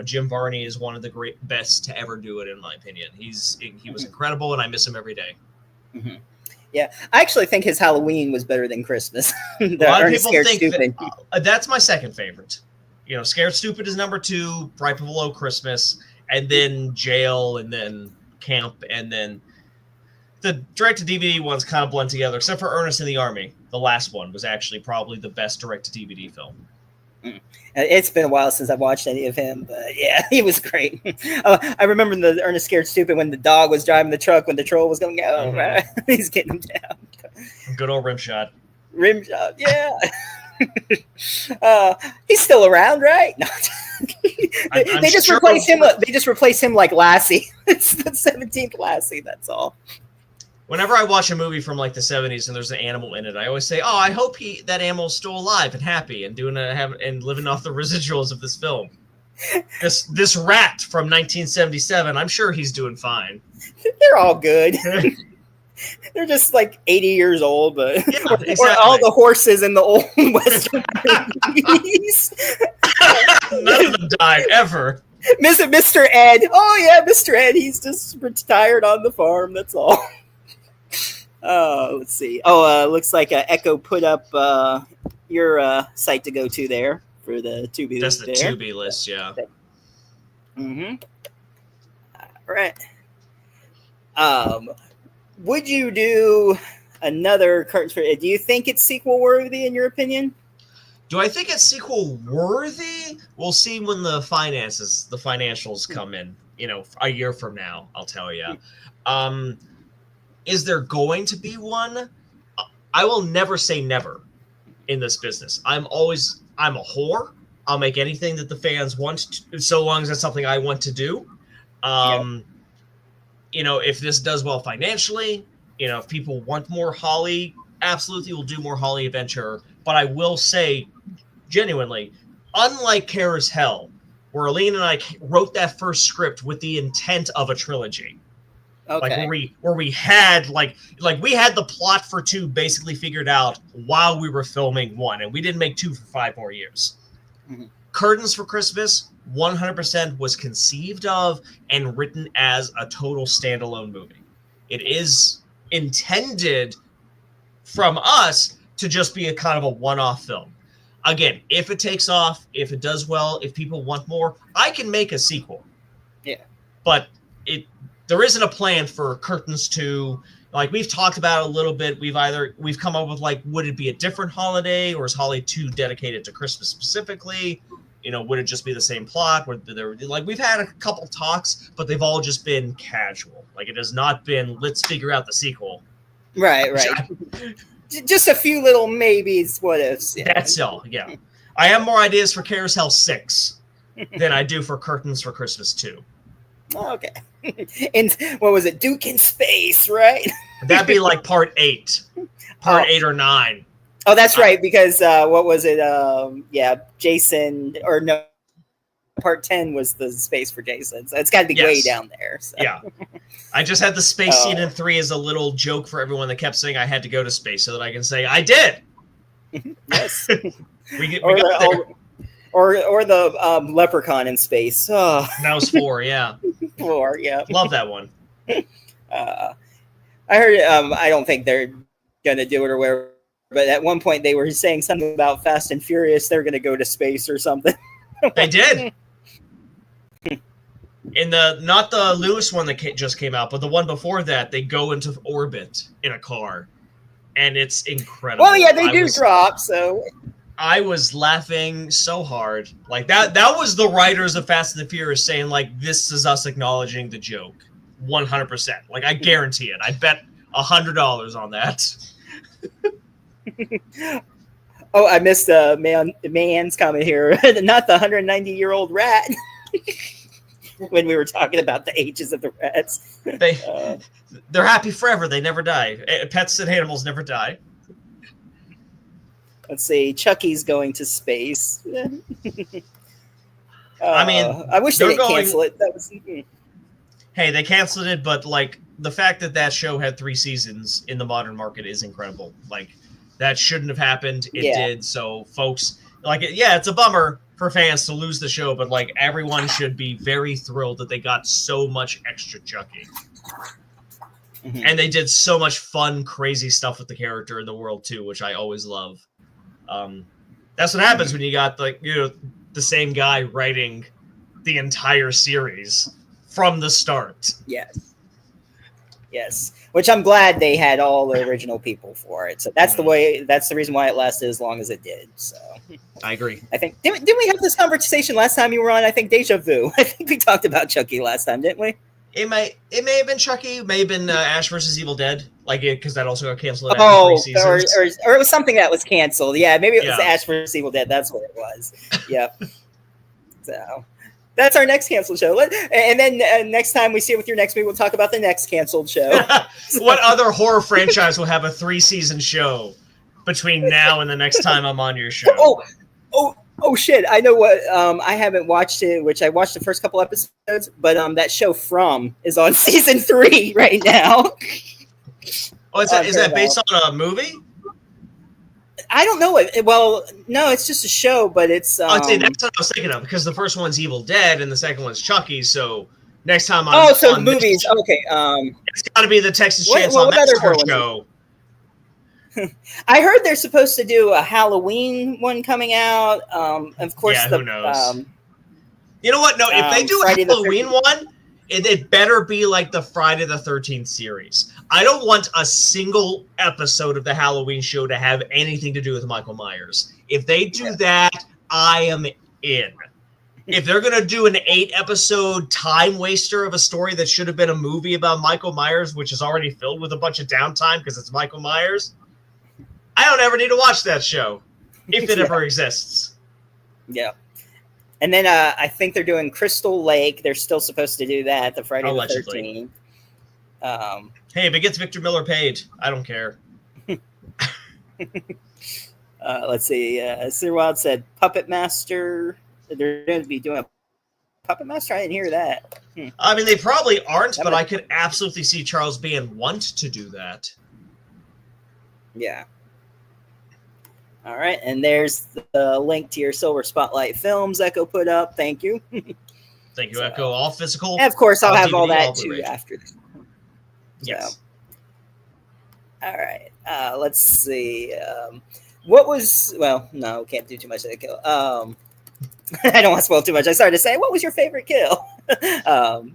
Jim Varney is one of the best to ever do it, in my opinion. He was incredible, and I miss him every day. Mm-hmm. Yeah, I actually think his Halloween was better than Christmas. A lot of people think that's my second favorite. Scared Stupid is number 2, right below Christmas, and then Jail, and then Camp, and then the direct-to-DVD ones kind of blend together, except for Ernest in the Army. The last one was actually probably the best direct-to-DVD film. It's been a while since I've watched any of him, but yeah, he was great. I remember the Ernest Scared Stupid when the dog was driving the truck when the troll was going, he's getting him down. Good old Rimshot. Rimshot, yeah. He's still around, right? No. They just replace him. They just replace him like Lassie. It's the 17th Lassie. That's all. Whenever I watch a movie from like the 70s and there's an animal in it, I always say, "Oh, I hope that animal's still alive and happy and and living off the residuals of this film." This rat from 1977, I'm sure he's doing fine. They're all good. They're just like 80 years old, but yeah, exactly. Or all the horses in the old Western movies. None of them died ever. Mr. Ed. Oh yeah, Mr. Ed. He's just retired on the farm. That's all. Let's see. Looks like Echo put up your site to go to there for the Tubi. That's the Tubi list, yeah. Mm-hmm. All right. Would you do another Curtains for? Do you think it's sequel worthy in your opinion? Do I think it's sequel worthy? We'll see when the financials come in. A year from now, I'll tell you. Is there going to be one? I will never say never in this business. I'm a whore. I'll make anything that the fans want, so long as it's something I want to do. If this does well financially, if people want more Holly absolutely will do more Holly Adventure, but I will say, genuinely, unlike Kara's Hell, where Aline and I wrote that first script with the intent of a trilogy. Okay. Like where we had like we had the plot for 2 basically figured out while we were filming 1, and we didn't make 2 for 5 more years. Mm-hmm. Curtains for Christmas 100% was conceived of and written as a total standalone movie. It is intended from us to just be a kind of a one-off film. Again, if it takes off, if it does well, if people want more, I can make a sequel. Yeah. But there isn't a plan for Curtains 2. Like, we've talked about it a little bit. We've come up with, like, would it be a different holiday, or is Holiday 2 dedicated to Christmas specifically? You know, would it just be the same plot? We've had a couple talks, but they've all just been casual. Like, it has not been, let's figure out the sequel. Right. Just a few little maybes, what ifs. Yeah. That's all, yeah. I have more ideas for Kara's Hell 6 than I do for Curtains for Christmas 2. Oh, okay. And what was it? Duke in Space, right? That'd be like part 8. Part 8 or 9. Oh, that's right, because what was it? Jason, or no, part 10 was the space for Jason. So it's got to be way down there. So. Yeah. I just had the space scene in 3 as a little joke for everyone that kept saying I had to go to space so that I can say, I did! Yes. we got there. Or the leprechaun in space. Oh. That was 4, yeah. 4, yeah. Love that one. I heard, I don't think they're going to do it or whatever, but at one point they were saying something about Fast and Furious. They're going to go to space or something. They did. In not the Lewis one that just came out, but the one before that, they go into orbit in a car, and it's incredible. Well, yeah, they drop, so... I was laughing so hard. Like, that was the writers of Fast and the Furious saying, like, this is us acknowledging the joke. 100%. Like, I guarantee it. I bet $100 on that. Oh, I missed man's comment here. Not the 190-year-old rat. When we were talking about the ages of the rats. They're happy forever. They never die. Pets and animals never die. Let's see. Chucky's going to space. I mean, I wish they didn't cancel it. That was. Hey, they canceled it, but like the fact that show had 3 seasons in the modern market is incredible. Like, that shouldn't have happened. It did. So, folks, like, it's a bummer for fans to lose the show, but like, everyone should be very thrilled that they got so much extra Chucky. Mm-hmm. And they did so much fun, crazy stuff with the character in the world too, which I always love. That's what happens when you got the same guy writing the entire series from the start. Yes. Which I'm glad they had all the original people for it. So that's that's the reason why it lasted as long as it did. So I agree. I think didn't we have this conversation last time you were on? I think Deja Vu. I think we talked about Chucky last time, didn't we? It may have been Chucky. It may have been Ash vs. Evil Dead, because that also got canceled after 3 seasons. Or it was something that was canceled. Yeah, maybe it was Ash vs. Evil Dead. That's what it was. Yep. So that's our next canceled show. And then next time we see it with your next movie, we'll talk about the next canceled show. What other horror franchise will have a 3-season show between now and the next time I'm on your show? Oh shit! I know what. I haven't watched it, which I watched the first couple episodes, but that show From is on season 3 right now. Oh, is that based on a movie? I don't know it. Well, no, it's just a show, but it's. I'd say that's what I was thinking of, because the first one's Evil Dead and the second one's Chucky. So next time I'm on movies. Okay. It's got to be the Texas Chainsaw Massacre show. I heard they're supposed to do a Halloween one coming out. Of course, who knows? You know what? No, if they do a Halloween one, it better be like the Friday the 13th series. I don't want a single episode of the Halloween show to have anything to do with Michael Myers. If they do that, I am in. If they're going to do an 8-episode time waster of a story that should have been a movie about Michael Myers, which is already filled with a bunch of downtime because it's Michael Myers, I don't ever need to watch that show, if it ever exists. Yeah. And then I think they're doing Crystal Lake. They're still supposed to do that, the Friday the 13th. Hey, if it gets Victor Miller paid, I don't care. Let's see. Sir Wild said Puppet Master. They're going to be doing a Puppet Master. I didn't hear that. I mean, they probably aren't, but I could absolutely see Charles Band want to do that. Yeah. All right, and there's the link to your Silver Spotlight Films Echo put up. Thank you. Thank you, Echo. All physical. And of course, I'll have DVD, all that too after this. Yes. All right. Let's see. What was? Well, no, can't do too much of the kill. I don't want to spoil too much. I started to say, what was your favorite kill? No.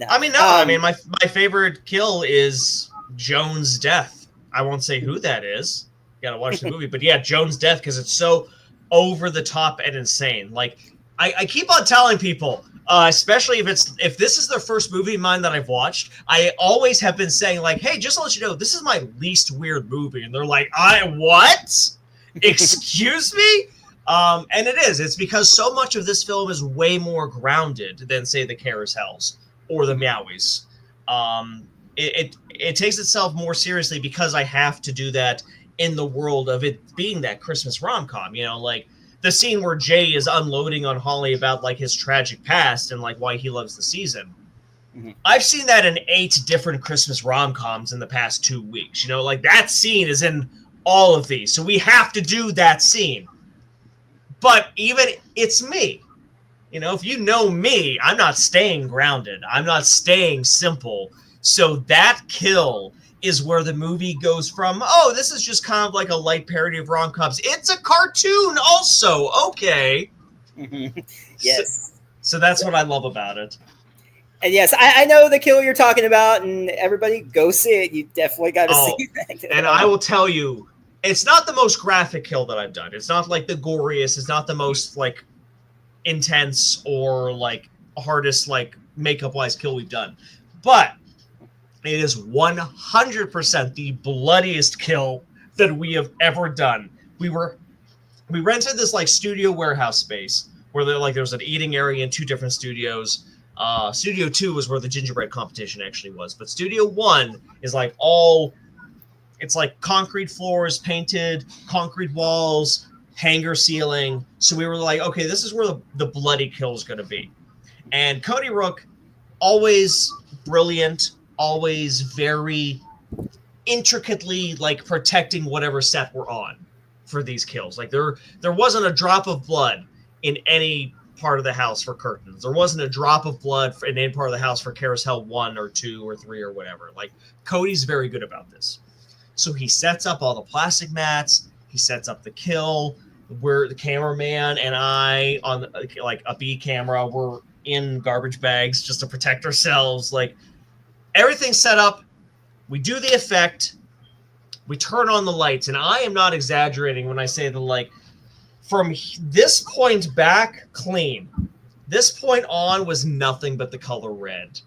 I mean, no. I mean, my favorite kill is Joan's death. I won't say who that is. You gotta watch the movie, but yeah, Joan's death, because it's so over the top and insane. Like, I keep on telling people, especially if this is the first movie of mine that I've watched, I always have been saying, like, hey, just to let you know, this is my least weird movie, and they're like, what? Excuse me? And it is. It's because so much of this film is way more grounded than, say, the Carousels or the Meowies. It takes itself more seriously because I have to do that in the world of it being that Christmas rom-com. You know, like the scene where Jay is unloading on Holly about like his tragic past and like why he loves the season. Mm-hmm. I've seen that in 8 different Christmas rom-coms in the past 2 weeks. You know, like that scene is in all of these. So we have to do that scene. But even it's me. You know, if you know me, I'm not staying grounded. I'm not staying simple. So that kill is where the movie goes from, oh, this is just kind of like a light parody of rom-coms. It's a cartoon also. Okay. Mm-hmm. Yes. So that's what I love about it. And yes, I know the kill you're talking about, and everybody go see it. You definitely got to see that. And I will tell you, it's not the most graphic kill that I've done. It's not like the goriest. It's not the most like intense or like hardest like makeup-wise kill we've done. But it is 100% the bloodiest kill that we have ever done. We rented this like studio warehouse space where there was an eating area in 2 different studios. Studio 2 was where the gingerbread competition actually was, but Studio 1 is like it's like concrete floors, painted concrete walls, hanger ceiling. So we were like, okay, this is where the bloody kill is going to be. And Cody Rook, always brilliant, always very intricately like protecting whatever set we're on for these kills. Like there wasn't a drop of blood in any part of the house for curtains. There wasn't a drop of blood in any part of the house for Carousel 1 or 2 or 3 or whatever. Like Cody's very good about this. So he sets up all the plastic mats. He sets up the kill. Where the cameraman and I on like a B camera, we're in garbage bags just to protect ourselves. Like everything's set up. We do the effect. We turn on the lights, and I am not exaggerating when I say that. Like from this point back, clean. This point on was nothing but the color red.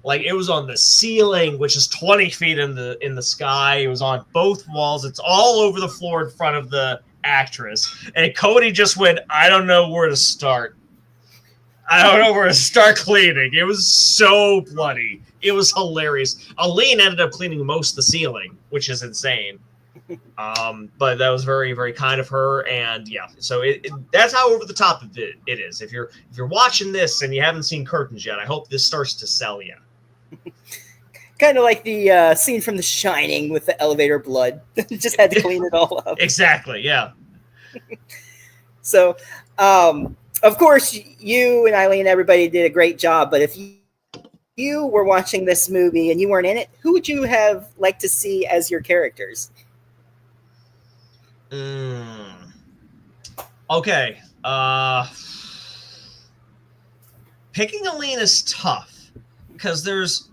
Like it was on the ceiling, which is 20 feet in the sky. It was on both walls. It's all over the floor in front of the actress. And Cody just went, I don't know where to start. I don't know where to start cleaning. It was so bloody. It was hilarious. Aline ended up cleaning most of the ceiling, which is insane. But that was very, very kind of her. And yeah, so that's how over the top of it is. If you're watching this and you haven't seen Curtains yet, I hope this starts to sell you. Kind of like the scene from The Shining with the elevator blood. Just had to clean it all up. Exactly, yeah. So, of course, you and Eileen, everybody did a great job. But if you were watching this movie and you weren't in it, who would you have liked to see as your characters? Okay. Picking Aline is tough because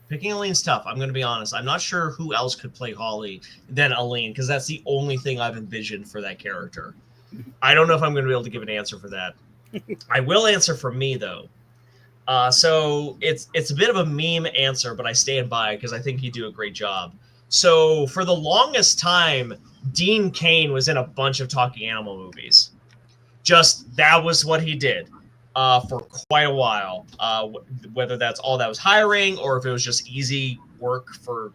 picking Aline's tough. I'm going to be honest. I'm not sure who else could play Holly than Aline because that's the only thing I've envisioned for that character. I don't know if I'm going to be able to give an answer for that. I will answer for me though. So it's a bit of a meme answer, but I stand by it because I think you do a great job. So for the longest time, Dean Cain was in a bunch of talking animal movies. Just that was what he did for quite a while. Whether that's all that was hiring or if it was just easy work for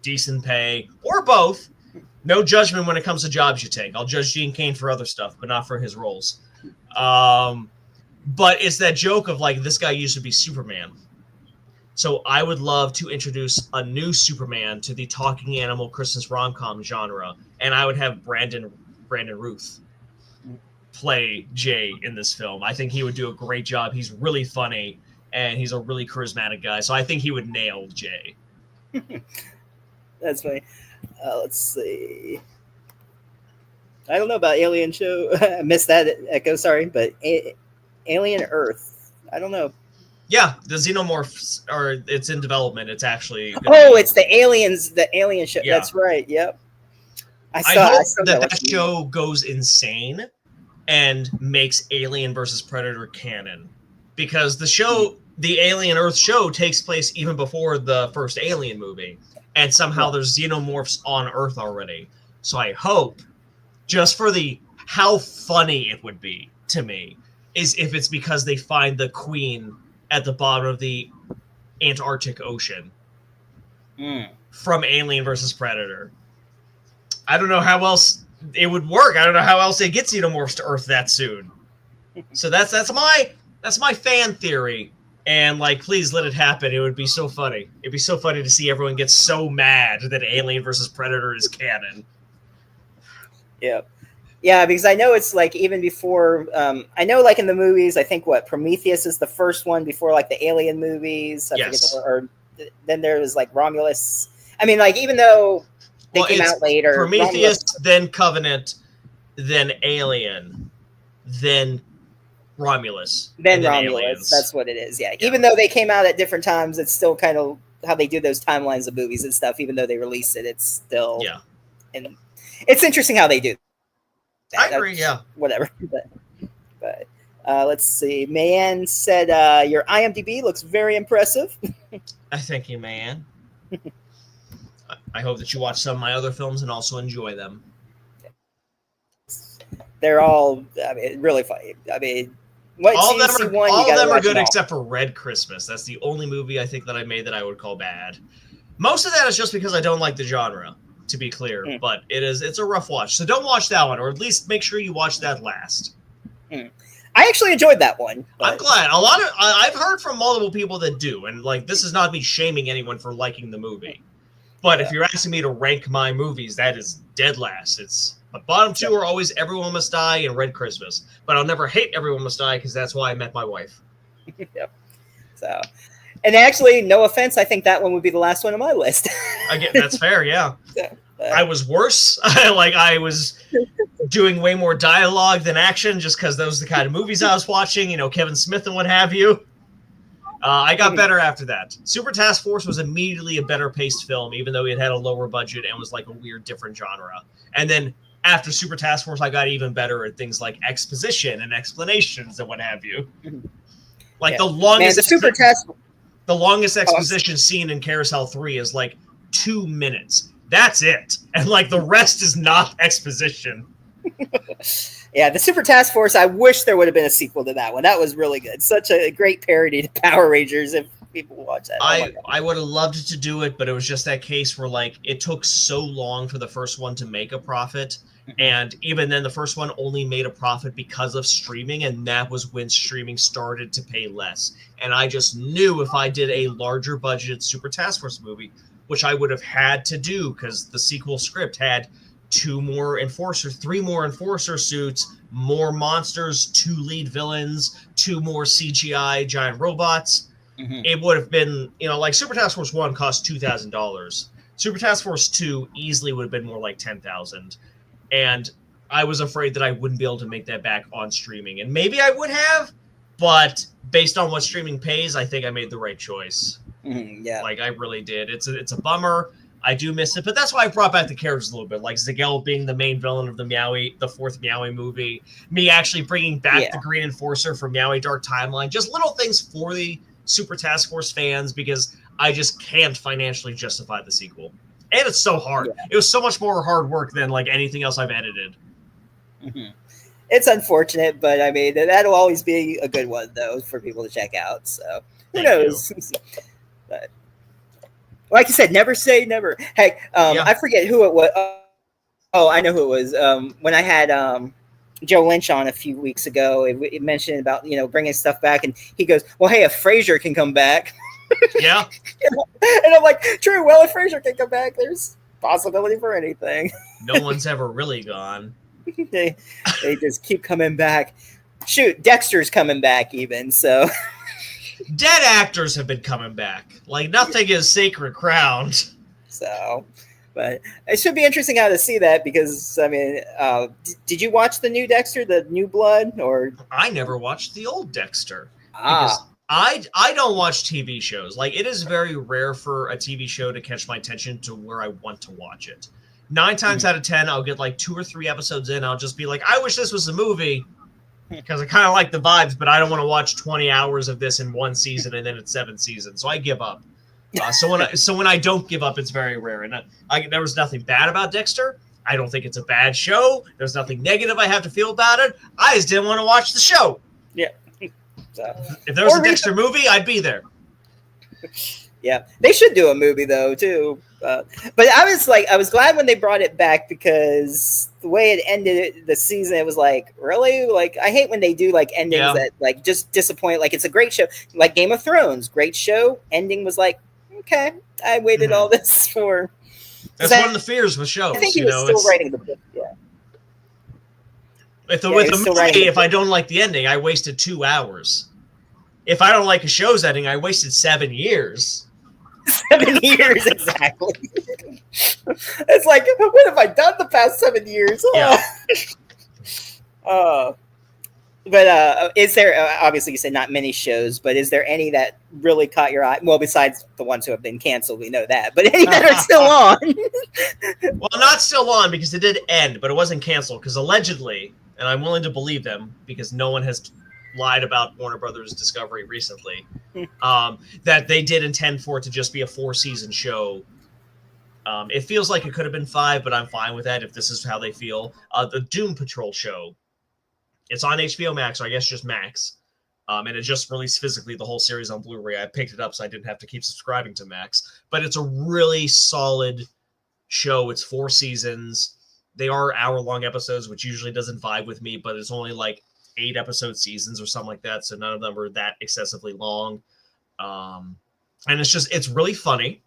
decent pay, or both. No judgment when it comes to jobs you take. I'll judge Gene Kane for other stuff, but not for his roles. But it's that joke of like, this guy used to be Superman. So I would love to introduce a new Superman to the talking animal Christmas rom-com genre, and I would have Brandon Ruth play Jay in this film. I think he would do a great job. He's really funny, and he's a really charismatic guy. So I think he would nail Jay. That's funny. Let's see. I don't know about Alien Show. I missed that echo, sorry, but Alien Earth. I don't know. Yeah, the Xenomorphs it's in development. It's actually it's the aliens, the Alien Show. Yeah. That's right. Yep. I hope that show goes insane and makes Alien versus Predator canon, because the Alien Earth show takes place even before the first Alien movie, and somehow there's xenomorphs on Earth already. So I hope, just for how funny it would be to me, is if it's because they find the queen at the bottom of the Antarctic Ocean from Alien versus Predator. I don't know how else it would work. I don't know how else they get xenomorphs to Earth that soon. So that's my fan theory. And like, please let it happen. It would be so funny. It'd be so funny to see everyone get so mad that Alien versus Predator is canon. Yeah. Yeah, because I know it's like even before, I know like in the movies, I think Prometheus is the first one before like the Alien movies. I yes. Or then there was like Romulus. I mean, like even though they came out later. Prometheus, then Covenant, then Alien, then Romulus. Then Romulus. Aliens. That's what it is. Yeah. Even though they came out at different times, it's still kind of how they do those timelines of movies and stuff. Even though they release it, it's still and it's interesting how they do that. I agree. Yeah. Whatever. But let's see. Mayan said your IMDb looks very impressive. I thank you, Mayan. I hope that you watch some of my other films and also enjoy them. They're all, really funny. All of them are good except for Red Christmas. That's the only movie I think that I made that I would call bad. Most of that is just because I don't like the genre, to be clear. But it's a rough watch. So don't watch that one, or at least make sure you watch that last. I actually enjoyed that one. But... I'm glad. I've heard from multiple people that do, and like, this is not me shaming anyone for liking the movie. But if you're asking me to rank my movies, that is dead last. It's the bottom two are always Everyone Must Die and Red Christmas. But I'll never hate Everyone Must Die because that's why I met my wife. Yep. So, and actually, no offense, I think that one would be the last one on my list. Again, that's fair, yeah. I was worse. I was doing way more dialogue than action just because those are the kind of movies I was watching, Kevin Smith and what have you. I got better after that. Super Task Force was immediately a better paced film, even though it had a lower budget and was like a weird different genre. And then after Super Task Force, I got even better at things like exposition and explanations and what have you. Like the longest exposition scene in Carousel 3 is like 2 minutes. That's it. And like the rest is not exposition. Yeah, the Super Task Force, I wish there would have been a sequel to that one. That was really good. Such a great parody to Power Rangers if people watch that. I would have loved to do it, but it was just that case where like it took so long for the first one to make a profit. And even then the first one only made a profit because of streaming, and that was when streaming started to pay less. And I just knew if I did a larger budgeted Super Task Force movie, which I would have had to do because the sequel script had 3 more enforcer suits, more monsters, 2 lead villains, 2 more CGI giant robots. It would have been, like Super Task Force 1 cost $2,000. Super Task Force 2 easily would have been more like $10,000. And I was afraid that I wouldn't be able to make that back on streaming. And maybe I would have, but based on what streaming pays, I think I made the right choice. Yeah. Like, I really did. It's a bummer. I do miss it, but that's why I brought back the characters a little bit, like Zigel being the main villain of the 4th Meowie movie, me actually bringing back the Green Enforcer from Meowie Dark Timeline, just little things for the Super Task Force fans, because I just can't financially justify the sequel. And it's so hard. Yeah. It was so much more hard work than like anything else I've edited. It's unfortunate, but I mean, that'll always be a good one, though, for people to check out. So who knows? But like you said, never say never. Heck, Yeah. I forget who it was. Oh, I know who it was. When I had Joe Lynch on a few weeks ago, it mentioned about bringing stuff back, and he goes, "Well, hey, if Frasier can come back." Yeah. And I'm like, true. Well, if Frasier can come back, there's possibility for anything. No one's ever really gone. they just keep coming back. Shoot, Dexter's coming back even. So dead actors have been coming back. Like nothing is sacred ground. So, but it should be interesting how to see that because I mean, did you watch the new Dexter, the New Blood, or I never watched the old Dexter because I don't watch TV shows. Like it is very rare for a TV show to catch my attention to where I want to watch it. 9 times out of 10, I'll get like 2 or 3 episodes in. I'll just be like, I wish this was a movie because I kind of like the vibes, but I don't want to watch 20 hours of this in one season and then it's 7 seasons. So I give up. So when I don't give up, it's very rare. And there was nothing bad about Dexter. I don't think it's a bad show. There's nothing negative I have to feel about it. I just didn't want to watch the show. Yeah. So, if there was a Dexter movie, I'd be there. Yeah, they should do a movie though too. But I was glad when they brought it back because the way it ended the season, it was like, really? Like, I hate when they do like endings that like just disappoint. Like, it's a great show, like Game of Thrones, great show. Ending was like, okay, I waited all this for. That's one of the fears with shows. I think he was still writing the book. Yeah. With a movie, if I don't like the ending, I wasted 2 hours. If I don't like a show's ending, I wasted 7 years. 7 years, exactly. It's like, what have I done the past 7 years? Yeah. But is there, obviously you said not many shows, but is there any that really caught your eye? Well, besides the ones who have been canceled, we know that. But any that are still on? Well, not still on because it did end, but it wasn't canceled because allegedly, and I'm willing to believe them because no one has lied about Warner Brothers Discovery recently, that they did intend for it to just be a 4-season show. It feels like it could have been 5, but I'm fine with that if this is how they feel. The Doom Patrol show, it's on HBO Max, or I guess just Max, and it just released physically the whole series on Blu-ray. I picked it up so I didn't have to keep subscribing to Max, but it's a really solid show. It's 4 seasons. They are hour-long episodes, which usually doesn't vibe with me, but it's only like 8-episode seasons or something like that, so none of them are that excessively long. And it's really funny.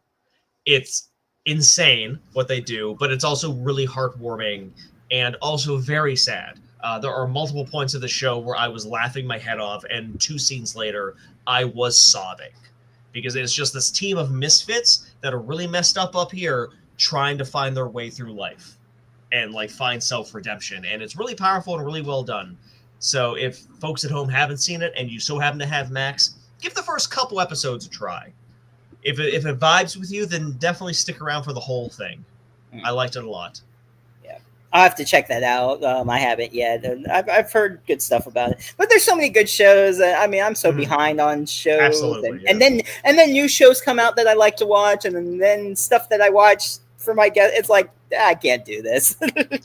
It's insane what they do, but it's also really heartwarming and also very sad. There are multiple points of the show where I was laughing my head off, and 2 scenes later, I was sobbing. Because it's just this team of misfits that are really messed up here, trying to find their way through life and like find self-redemption. And it's really powerful and really well done. So if folks at home haven't seen it and you so happen to have Max, give the first couple episodes a try. If it vibes with you, then definitely stick around for the whole thing. I liked it a lot. Yeah, I'll have to check that out. I haven't yet. I've heard good stuff about it, but there's so many good shows. I mean, I'm so behind on shows. Absolutely, and then new shows come out that I like to watch, and then stuff that I watch for my guest. It's like, I can't do this.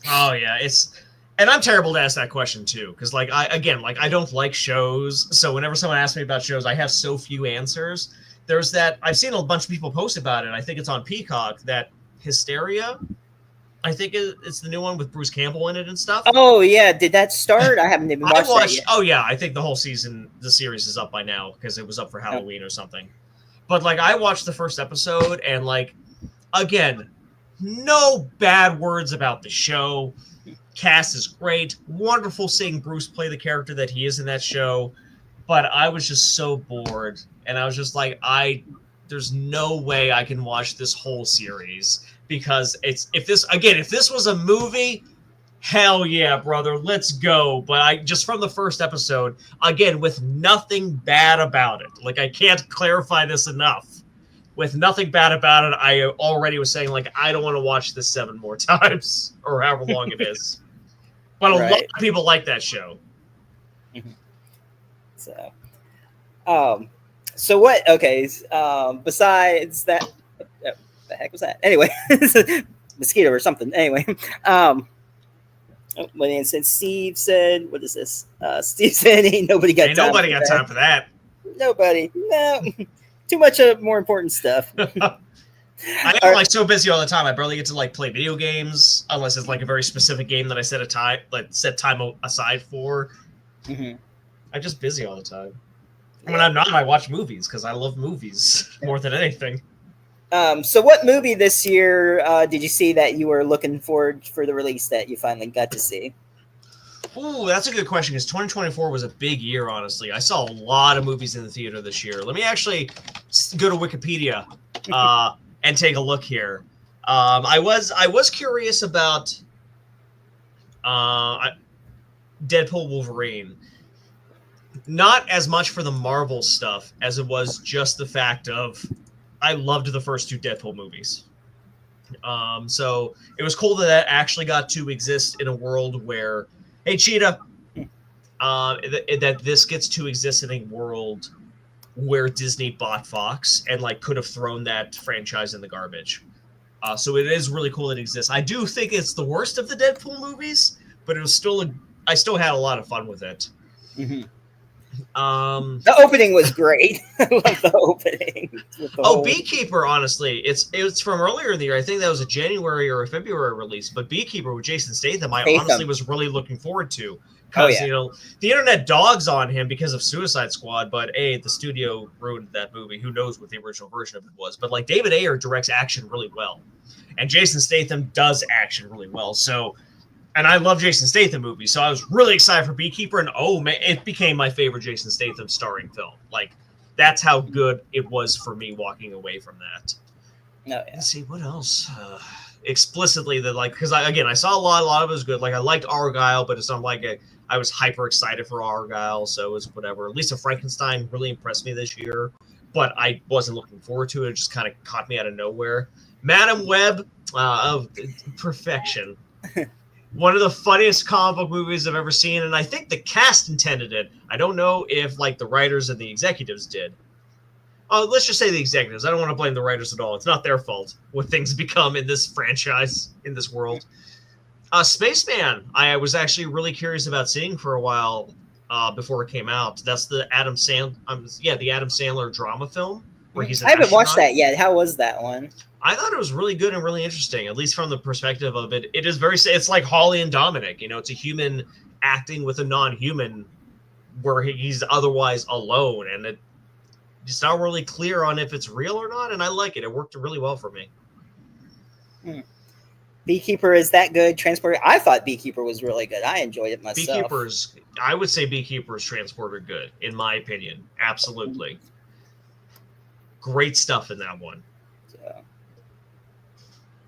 Oh yeah, and I'm terrible to ask that question too, because like I don't like shows. So whenever someone asks me about shows, I have so few answers. There's that I've seen a bunch of people post about it. I think it's on Peacock, that Hysteria. I think it's the new one with Bruce Campbell in it and stuff. Oh yeah, did that start? I haven't even watched that yet. Oh yeah, I think the whole season, the series is up by now because it was up for Halloween or something. But like I watched the first episode and like, again, no bad words about the show. Cast is great. Wonderful seeing Bruce play the character that he is in that show. But I was just so bored. And I was just like, there's no way I can watch this whole series. Because if this was a movie, hell yeah, brother, let's go. But just from the first episode, again, with nothing bad about it. Like, I can't clarify this enough. With nothing bad about it, I already was saying, like, I don't want to watch this 7 more times. Or however long it is. But a lot of people like that show. So what? Okay. Besides that, what the heck was that? Anyway, mosquito or something. Anyway, since Steve said, "What is this?" Steve said, "Ain't nobody got time. Nobody got time for that. Nobody. No, too much more important stuff." I am like so busy all the time. I barely get to like play video games unless it's like a very specific game that I set time aside for. Mm-hmm. I'm just busy all the time. When I'm not, I watch movies because I love movies more than anything. So what movie this year did you see that you were looking forward for the release that you finally got to see? Ooh, that's a good question because 2024 was a big year, honestly. I saw a lot of movies in the theater this year. Let me actually go to Wikipedia and take a look here. I was curious about Deadpool Wolverine. Not as much for the Marvel stuff as it was just the fact of I loved the first two Deadpool movies. So it was cool that actually got to exist in a world where, hey, Cheetah, that this gets to exist in a world where Disney bought Fox and like could have thrown that franchise in the garbage. So it is really cool that it exists. I do think it's the worst of the Deadpool movies, but it was still I still had a lot of fun with it. Mm-hmm. The opening was great. I love the opening. Beekeeper, honestly, it's from earlier in the year. I think that was a January or a February release. But Beekeeper with Jason Statham, I honestly was really looking forward to because you know the internet dogs on him because of Suicide Squad, but the studio ruined that movie. Who knows what the original version of it was? But like David Ayer directs action really well, and Jason Statham does action really well. So. And I love Jason Statham movies, so I was really excited for Beekeeper, and oh man, it became my favorite Jason Statham starring film. Like, that's how good it was for me walking away from that. No, Let's see, what else? Explicitly, that like, because I saw a lot of it was good. Like, I liked Argyle, but it's not like I was hyper excited for Argyle, so it was whatever. Lisa Frankenstein really impressed me this year, but I wasn't looking forward to it. It just kind of caught me out of nowhere. Madam Web, of perfection. One of the funniest comic book movies I've ever seen, and I think the cast intended it. I don't know if like the writers and the executives did. Let's just say the executives. I don't want to blame the writers at all. It's not their fault what things become in this franchise, in this world. Spaceman, I was actually really curious about seeing for a while before it came out. That's the Adam Sandler drama film where he's an I haven't watched astronaut. that yet. How was that one? I thought it was really good and really interesting, at least from the perspective of it. It is it's like Holly and Dominic. You know, it's a human acting with a non-human where he's otherwise alone. And it's not really clear on if it's real or not. And I like it. It worked really well for me. Beekeeper is that good? Transporter? I thought Beekeeper was really good. I enjoyed it myself. I would say Beekeeper's Transporter good, in my opinion. Absolutely. Great stuff in that one.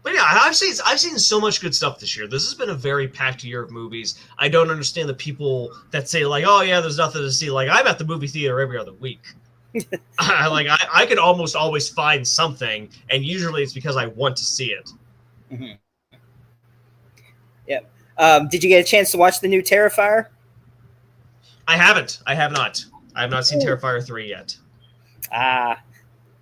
But yeah, I've seen so much good stuff this year. This has been a very packed year of movies. I don't understand the people that say like, "Oh yeah, there's nothing to see." Like I'm at the movie theater every other week. I could almost always find something, and usually it's because I want to see it. Mm-hmm. Yep. Did you get a chance to watch the new Terrifier? I haven't. I have not. I have not seen Terrifier 3 yet.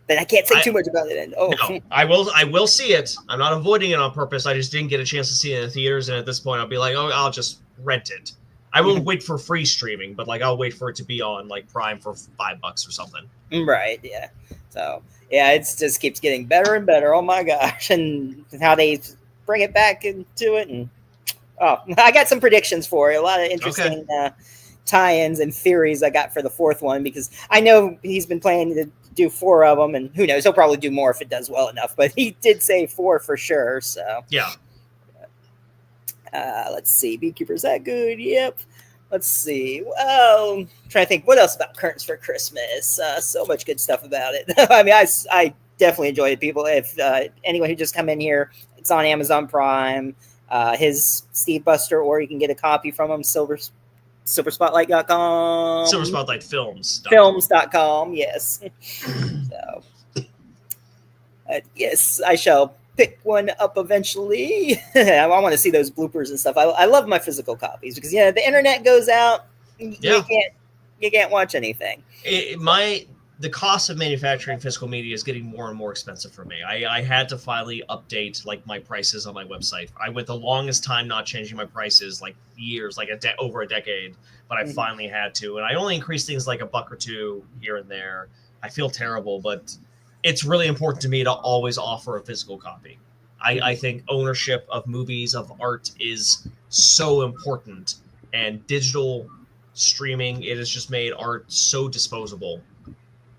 Then I can't say too much about it. No, I will see it. I'm not avoiding it on purpose. I just didn't get a chance to see it in the theaters, and at this point, I'll be like, oh, I'll just rent it. I won't wait for free streaming, but like I'll wait for it to be on like Prime for $5 or something. Right. Yeah. So yeah, it just keeps getting better and better. Oh my gosh, and how they bring it back into it, and I got some predictions for it. A lot of interesting tie-ins and theories I got for the fourth one because I know he's been planning to do 4 of them, and who knows, he'll probably do more if it does well enough, but he did say 4 for sure. So yeah. Let's see, Beekeeper's that good? Yep. Let's see. Well, I'm trying to think what else about Curtains for Christmas. So much good stuff about it. I mean, I definitely enjoy it. People, if anyone who just come in here, it's on Amazon Prime. His Steve Buster, or you can get a copy from him, silverspotlight.com. Silver Spotlight Films. Films.com, yes. So, yes, I shall pick one up eventually. I want to see those bloopers and stuff. I love my physical copies because the internet goes out. You can't watch anything. The cost of manufacturing physical media is getting more and more expensive for me. I had to finally update like my prices on my website. I went the longest time not changing my prices, like years, like over a decade, but I finally had to. And I only increased things like $1 or $2 here and there. I feel terrible, but it's really important to me to always offer a physical copy. I think ownership of movies, of art, is so important, and digital streaming, it has just made art so disposable,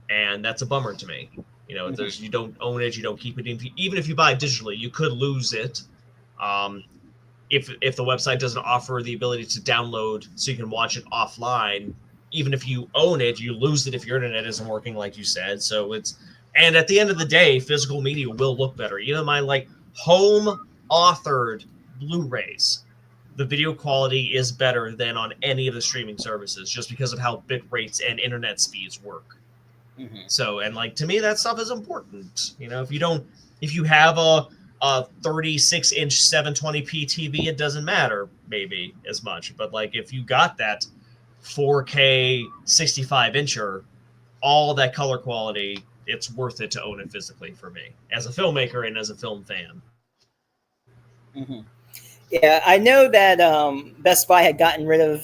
and that's a bummer to me. There's, you don't own it, you don't keep it. Even if you buy it digitally, you could lose it. If the website doesn't offer the ability to download so you can watch it offline, even if you own it, you lose it if your internet isn't working, like you said. So and at the end of the day, physical media will look better. Even my home authored Blu-rays, the video quality is better than on any of the streaming services, just because of how bit rates and internet speeds work. So, and to me, that stuff is important. If you have a 36-inch 720p TV, it doesn't matter maybe as much. But if you got that 4K 65-incher, all that color quality, it's worth it to own it physically for me as a filmmaker and as a film fan. Yeah, I know that Best Buy had gotten rid of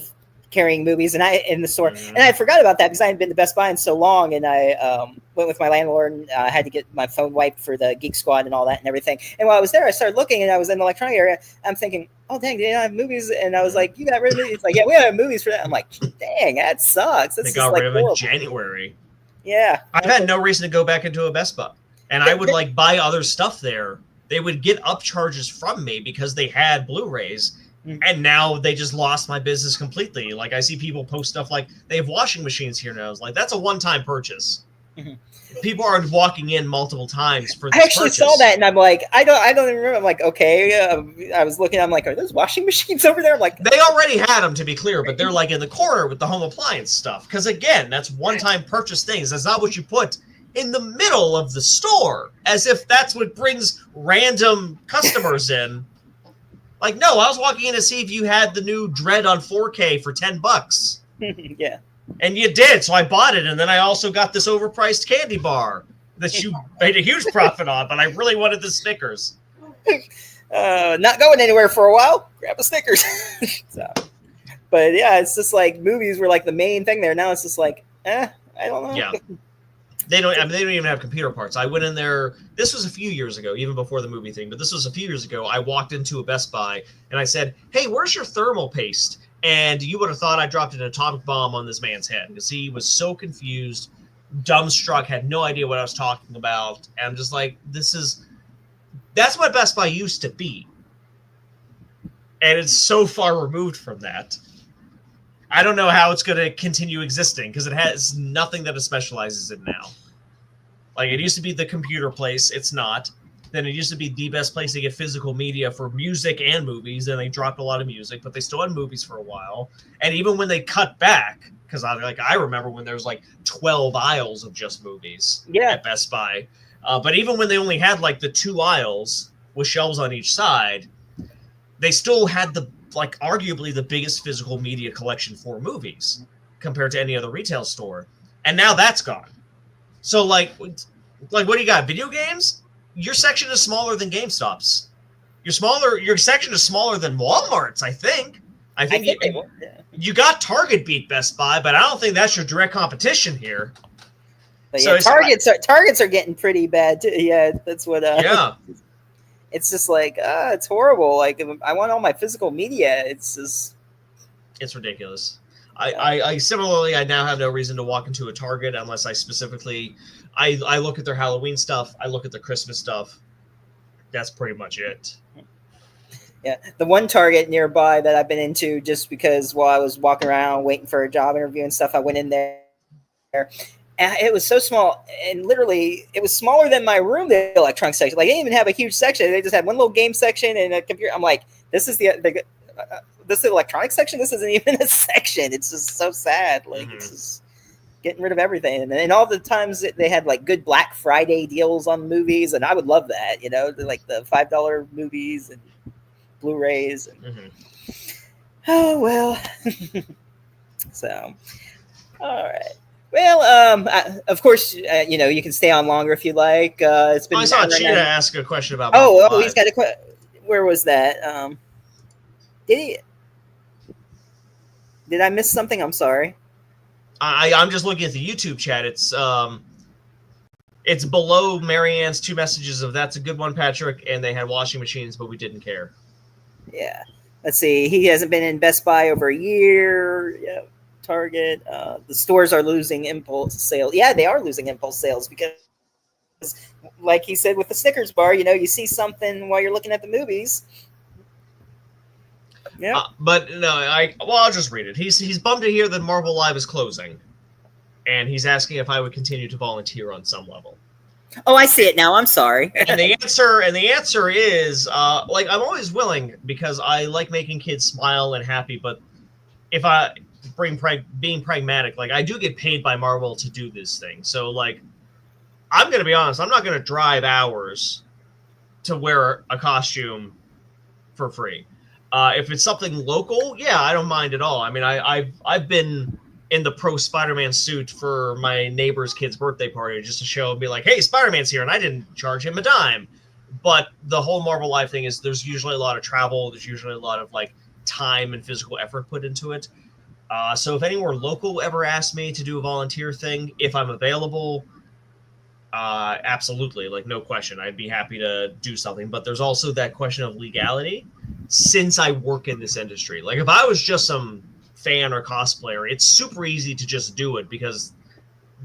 carrying movies in the store, and I forgot about that because I hadn't been to Best Buy in so long, and I went with my landlord and I had to get my phone wiped for the Geek Squad and all that and everything. And while I was there, I started looking, and I was in the electronic area. I'm thinking, oh dang, they don't have movies, and I was like, you got rid of movies? It's like, yeah, we don't have movies for that. I'm like, dang, that sucks. That's they got rid of it in January. Yeah, I've had no reason to go back into a Best Buy, and I would buy other stuff there. They would get upcharges from me because they had Blu-rays, and now they just lost my business completely. I see people post stuff they have washing machines here now. It's that's a one-time purchase. People are walking in multiple times for this I actually purchase. saw that, and I'm like, I don't even remember. I'm like, okay. I was looking. I'm like, are those washing machines over there? I'm like, they already had them, to be clear, but they're in the corner with the home appliance stuff. Because again, that's one-time purchase things. That's not what you put in the middle of the store, as if that's what brings random customers in. No, I was walking in to see if you had the new Dread on 4K for $10. Yeah. And you did, so I bought it, and then I also got this overpriced candy bar that you made a huge profit on, but I really wanted the Snickers. Not going anywhere for a while. Grab a Snickers. But yeah, it's just movies were the main thing there. Now it's just I don't know. Yeah. They don't even have computer parts. I went in there, this was a few years ago, even before the movie thing, but this was a few years ago. I walked into a Best Buy and I said, hey, where's your thermal paste? And you would have thought I dropped an atomic bomb on this man's head because he was so confused, dumbstruck, had no idea what I was talking about. And I'm just that's what Best Buy used to be. And it's so far removed from that. I don't know how it's going to continue existing because it has nothing that it specializes in now. It used to be the computer place. It's not. Then it used to be the best place to get physical media for music and movies. Then they dropped a lot of music, but they still had movies for a while. And even when they cut back, because I remember when there was 12 aisles of just movies at Best Buy. But even when they only had the 2 aisles with shelves on each side, they still had arguably the biggest physical media collection for movies compared to any other retail store. And now that's gone. So what do you got? Video games? Your section is smaller than GameStop's. Your section is smaller than Walmart's, I think. You got Target beat Best Buy, but I don't think that's your direct competition here. But yeah, Targets are getting pretty bad too. Yeah, that's what yeah. It's just it's horrible. I want all my physical media. It's ridiculous. I similarly, I now have no reason to walk into a Target unless I specifically, I look at their Halloween stuff. I look at the Christmas stuff. That's pretty much it. Yeah. The one Target nearby that I've been into just because while I was walking around waiting for a job interview and stuff, I went in there. And it was so small, and literally, it was smaller than my room, the electronics section. They didn't even have a huge section. They just had one little game section and a computer. I'm like, this is the electronics section? This isn't even a section. It's just so sad. It's just getting rid of everything. And all the times they had good Black Friday deals on movies, and I would love that, the $5 movies and Blu-rays. And, oh, well. So, all right. Well, of course, you can stay on longer if you like. It's been. I saw Cheetah ask a question about. He's got a question. Where was that? Did I miss something? I'm sorry. I'm just looking at the YouTube chat. It's It's below Marianne's 2 messages of "That's a good one, Patrick," and they had washing machines, but we didn't care. Yeah. Let's see. He hasn't been in Best Buy over a year. Yeah. Target. The stores are losing impulse sales. Yeah, they are losing impulse sales because, like he said with the Snickers bar, you see something while you're looking at the movies. Yeah. But no, I'll just read it. He's bummed to hear that Marvel Live is closing, and he's asking if I would continue to volunteer on some level. Oh, I see it now. I'm sorry. and the answer is like, I'm always willing because I like making kids smile and happy. But if I being pragmatic, like, I do get paid by Marvel to do this thing, so like, I'm gonna be honest. I'm not gonna drive hours to wear a costume for free. If it's something local, yeah, I don't mind at all. I mean, I've been in the pro Spider-Man suit for my neighbor's kid's birthday party just to show and be like, hey, Spider-Man's here, and I didn't charge him a dime. But the whole Marvel Live thing is there's usually a lot of travel. There's usually a lot of like time and physical effort put into it. So if anywhere local ever asked me to do a volunteer thing, if I'm available, absolutely, like, no question, I'd be happy to do something. But there's also that question of legality, since I work in this industry. Like, if I was just some fan or cosplayer, it's super easy to just do it because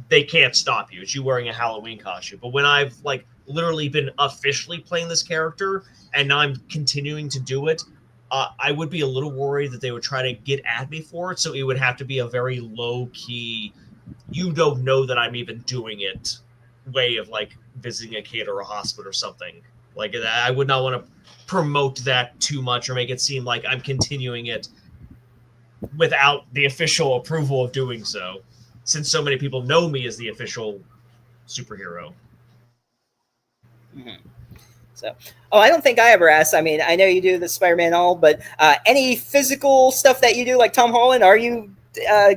they can't stop you. It's you wearing a Halloween costume. But when I've like literally been officially playing this character and now I'm continuing to do it, I would be a little worried that they would try to get at me for it. So it would have to be a very low key, you don't know that I'm even doing it way of like visiting a kid or a hospital or something like that. I would not want to promote that too much or make it seem like I'm continuing it without the official approval of doing so, since so many people know me as the official superhero. Mm-hmm. So, I don't think I ever asked. I mean, I know you do the Spider-Man all, but any physical stuff that you do, like Tom Holland,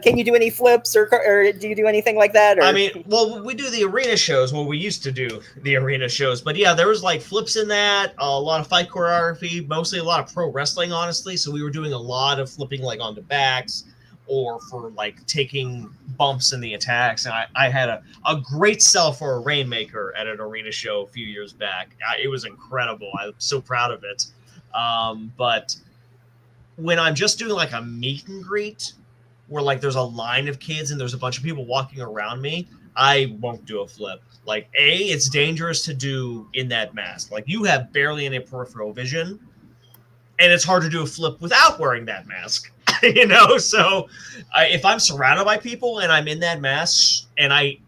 can you do any flips or do you do anything like that? Or? I mean, well, we do the arena shows. Well, we used to do the arena shows, but yeah, there was like flips in that, a lot of fight choreography, mostly a lot of pro wrestling, honestly. So we were doing a lot of flipping like onto backs or for like taking bumps in the attacks. And I had a great sell for a Rainmaker at an arena show a few years back. It was incredible. I'm so proud of it. But when I'm just doing like a meet and greet, where like there's a line of kids and there's a bunch of people walking around me, I won't do a flip. Like, it's dangerous to do in that mask. Like, you have barely any peripheral vision, and it's hard to do a flip without wearing that mask. So if I'm surrounded by people and I'm in that mask and I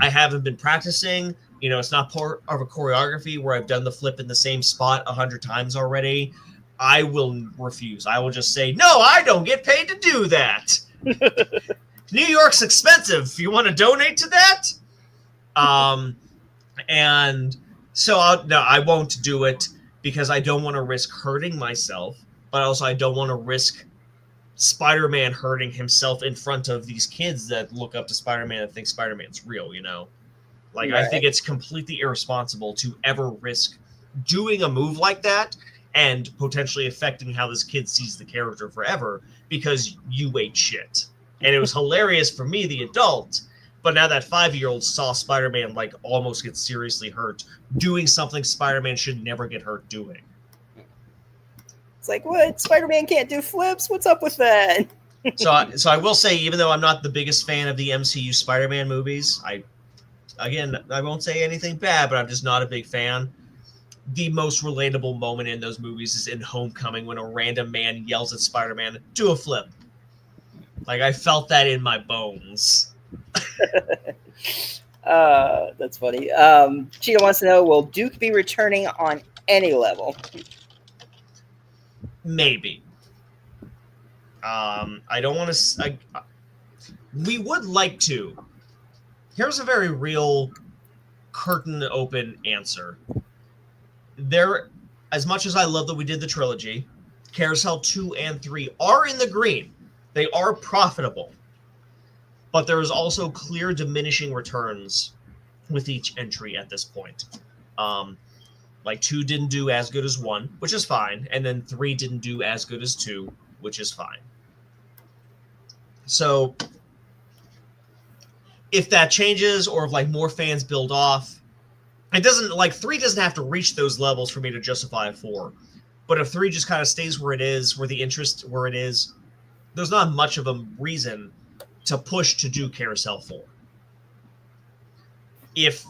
haven't been practicing, it's not part of a choreography where I've done the flip in the same spot 100 times already, I will refuse. I will just say, no, I don't get paid to do that. New York's expensive. You want to donate to that? And so I won't do it because I don't want to risk hurting myself, but also I don't want to risk Spider-Man hurting himself in front of these kids that look up to Spider-Man and think Spider-Man's real, Like, right. I think it's completely irresponsible to ever risk doing a move like that and potentially affecting how this kid sees the character forever because you ate shit. And it was hilarious for me, the adult, but now that 5-year-old saw Spider-Man like almost get seriously hurt doing something Spider-Man should never get hurt doing. It's like, what? Spider-Man can't do flips? What's up with that? So I will say, even though I'm not the biggest fan of the MCU Spider-Man movies, I won't say anything bad, but I'm just not a big fan. The most relatable moment in those movies is in Homecoming when a random man yells at Spider-Man, do a flip. Like, I felt that in my bones. That's funny. Cheetah wants to know, will Duke be returning on any level? Maybe. I don't want to... we would like to. Here's a very real curtain open answer. As much as I love that we did the trilogy, Carousel 2 and 3 are in the green. They are profitable. But there is also clear diminishing returns with each entry at this point. Like 2 didn't do as good as 1, which is fine. And then 3 didn't do as good as 2, which is fine. So if that changes or if like more fans build off, it doesn't like 3 doesn't have to reach those levels for me to justify a 4. But if 3 just kind of stays where it is, where the interest where it is, there's not much of a reason to push to do Carousel 4. If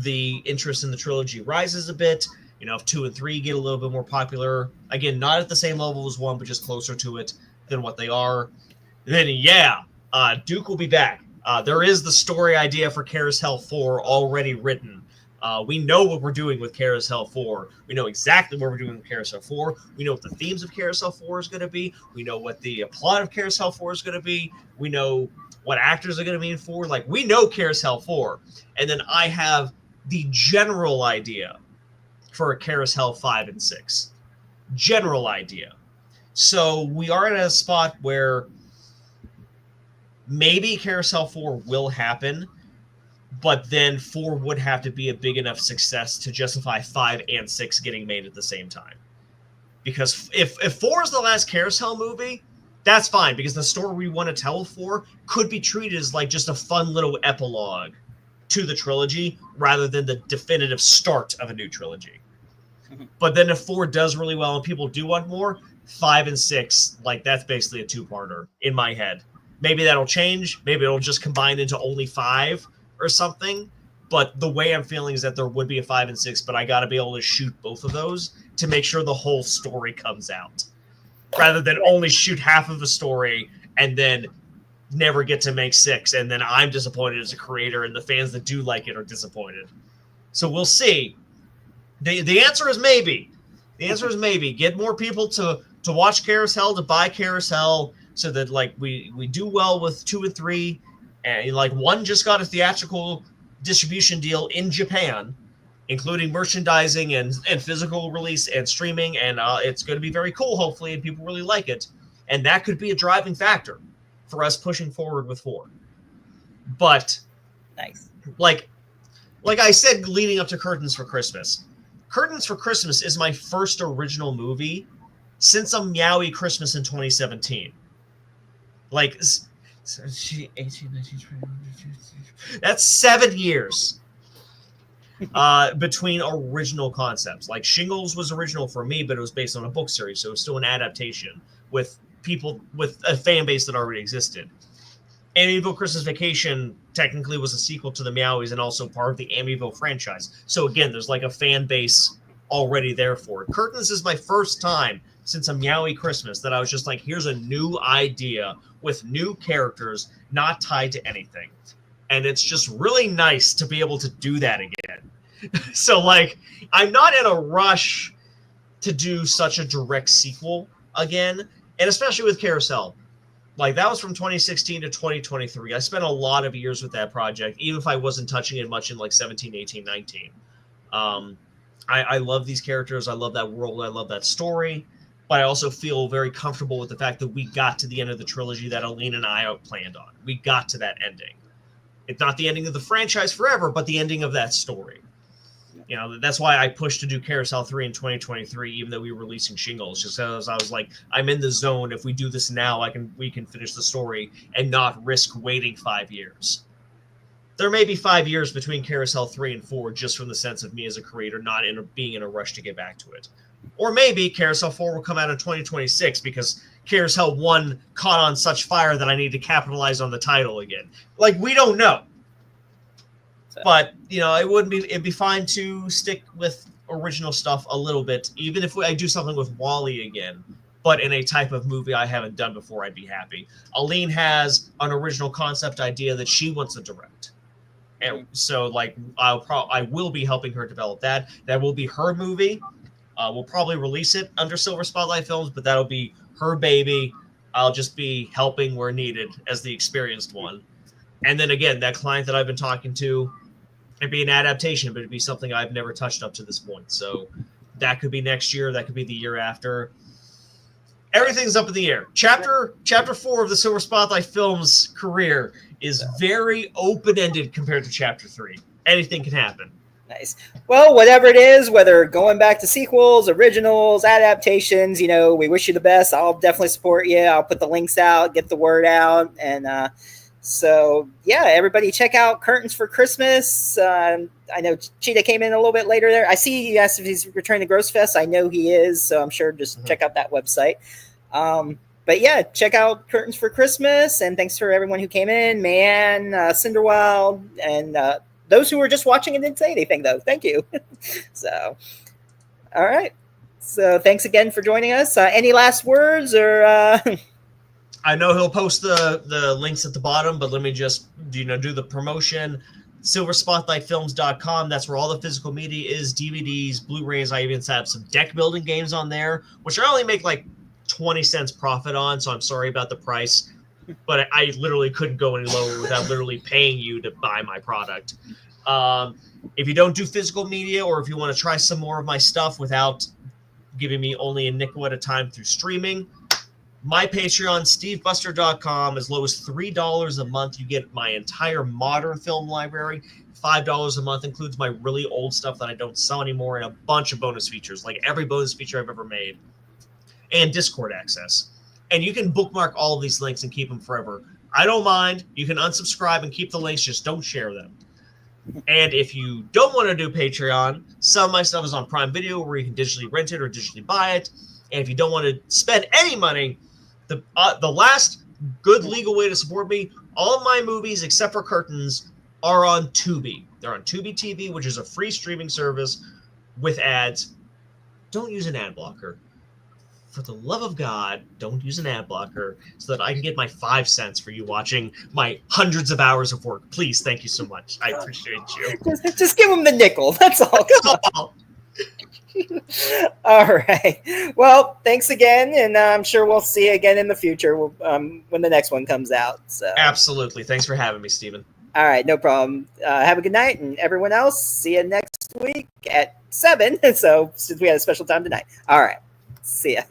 the interest in the trilogy rises a bit, you know, if 2 and 3 get a little bit more popular, again, not at the same level as 1, but just closer to it than what they are, then yeah, Duke will be back. There is the story idea for Carousel 4 already written. We know what we're doing with Carousel 4. We know exactly what we're doing with Carousel 4. We know what the themes of Carousel 4 is going to be. We know what the plot of Carousel 4 is going to be. We know what actors are going to be in 4. Like, we know Carousel 4. And then I have the general idea for a Carousel 5 and 6. General idea. So we are in a spot where maybe Carousel 4 will happen, but then 4 would have to be a big enough success to justify 5 and 6 getting made at the same time. Because if 4 is the last Carousel movie, that's fine, because the story we want to tell 4 could be treated as like just a fun little epilogue to the trilogy rather than the definitive start of a new trilogy. Mm-hmm. But then if 4 does really well and people do want more, 5 and 6, like that's basically a 2-parter in my head. Maybe that'll change. Maybe it'll just combine into only 5 or something. But the way I'm feeling is that there would be a 5 and 6, but I got to be able to shoot both of those to make sure the whole story comes out, rather than only shoot half of the story and then never get to make 6. And then I'm disappointed as a creator and the fans that do like it are disappointed. So we'll see. The answer is maybe. The answer is maybe. Get more people to watch Carousel, to buy Carousel, so that like we do well with 2 and 3. And like 1 just got a theatrical distribution deal in Japan, including merchandising and physical release and streaming, and it's going to be very cool, hopefully, and people really like it. And that could be a driving factor for us pushing forward with 4. But nice. Like I said, leading up to Curtains for Christmas. Curtains for Christmas is my first original movie since a Meowie Christmas in 2017. Like, 18, 19, 20, that's 7 years between original concepts. Like, Shingles was original for me, but it was based on a book series, so it was still an adaptation with people with a fan base that already existed. Amityville Christmas Vacation technically was a sequel to the Meowies and also part of the Amityville franchise. So again, there's like a fan base already there for it. Curtains is my first time since a Meowie Christmas that I was just like, here's a new idea with new characters, not tied to anything. And it's just really nice to be able to do that again. So like, I'm not in a rush to do such a direct sequel again, and especially with Carousel. Like, that was from 2016 to 2023. I spent a lot of years with that project, even if I wasn't touching it much in, like, 17, 18, 19. I love these characters. I love that world. I love that story. But I also feel very comfortable with the fact that we got to the end of the trilogy that Aline and I planned on. We got to that ending. It's not the ending of the franchise forever, but the ending of that story. You know, that's why I pushed to do Carousel 3 in 2023, even though we were releasing Shingles, just because I was like, I'm in the zone. If we do this now, we can finish the story and not risk waiting 5 years. There may be 5 years between Carousel 3 and 4, just from the sense of me as a creator not being in a rush to get back to it. Or maybe Carousel 4 will come out in 2026 because Carousel 1 caught on such fire that I need to capitalize on the title again. Like, we don't know. But, you know, it'd be fine to stick with original stuff a little bit, even if I do something with Wall-E again, but in a type of movie I haven't done before, I'd be happy. Aline has an original concept idea that she wants to direct. And so, like, I will be helping her develop that. That will be her movie. We'll probably release it under Silver Spotlight Films, but that'll be her baby. I'll just be helping where needed as the experienced one. And then again, that client that I've been talking to, it'd be an adaptation, but it'd be something I've never touched up to this point. So that could be next year. That could be the year after. Everything's up in the air. Chapter 4 of the Silver Spotlight Films career is very open-ended compared to Chapter 3. Anything can happen. Nice. Well, whatever it is, whether going back to sequels, originals, adaptations, you know, we wish you the best. I'll definitely support you. I'll put the links out, get the word out, and So yeah, everybody check out Curtains for Christmas. I know Cheetah came in a little bit later there. I see he asked if he's returning to Gross Fest. I know he is, so I'm sure just check out that website. But yeah, check out Curtains for Christmas, and thanks for everyone who came in, Man, Cinderwild, and those who were just watching and didn't say anything though. Thank you. So, all right. So thanks again for joining us. Any last words or? I know he'll post the links at the bottom, but let me just do the promotion. silverspotlightfilms.com. That's where all the physical media is, DVDs, Blu-rays. I even have some deck building games on there, which I only make like 20 cents profit on, so I'm sorry about the price, but I literally couldn't go any lower without literally paying you to buy my product. If you don't do physical media, or if you want to try some more of my stuff without giving me only a nickel at a time through streaming, my Patreon, stevebuster.com, as low as $3 a month, you get my entire modern film library. $5 a month includes my really old stuff that I don't sell anymore, and a bunch of bonus features, like every bonus feature I've ever made, and Discord access. And you can bookmark all of these links and keep them forever. I don't mind. You can unsubscribe and keep the links, just don't share them. And if you don't want to do Patreon, some of my stuff is on Prime Video, where you can digitally rent it or digitally buy it. And if you don't want to spend any money, the last good legal way to support me, all of my movies except for Curtains are on Tubi. They're on Tubi TV, which is a free streaming service with ads. Don't use an ad blocker. For the love of God, don't use an ad blocker so that I can get my 5 cents for you watching my hundreds of hours of work. Please, thank you so much. I appreciate you. Just give him the nickel. That's all. All right. Well, thanks again, and I'm sure we'll see you again in the future when the next one comes out. So absolutely. Thanks for having me, Stephen. All right, no problem. Have a good night, and everyone else, see you next week at 7. So since we had a special time tonight. All right. See ya.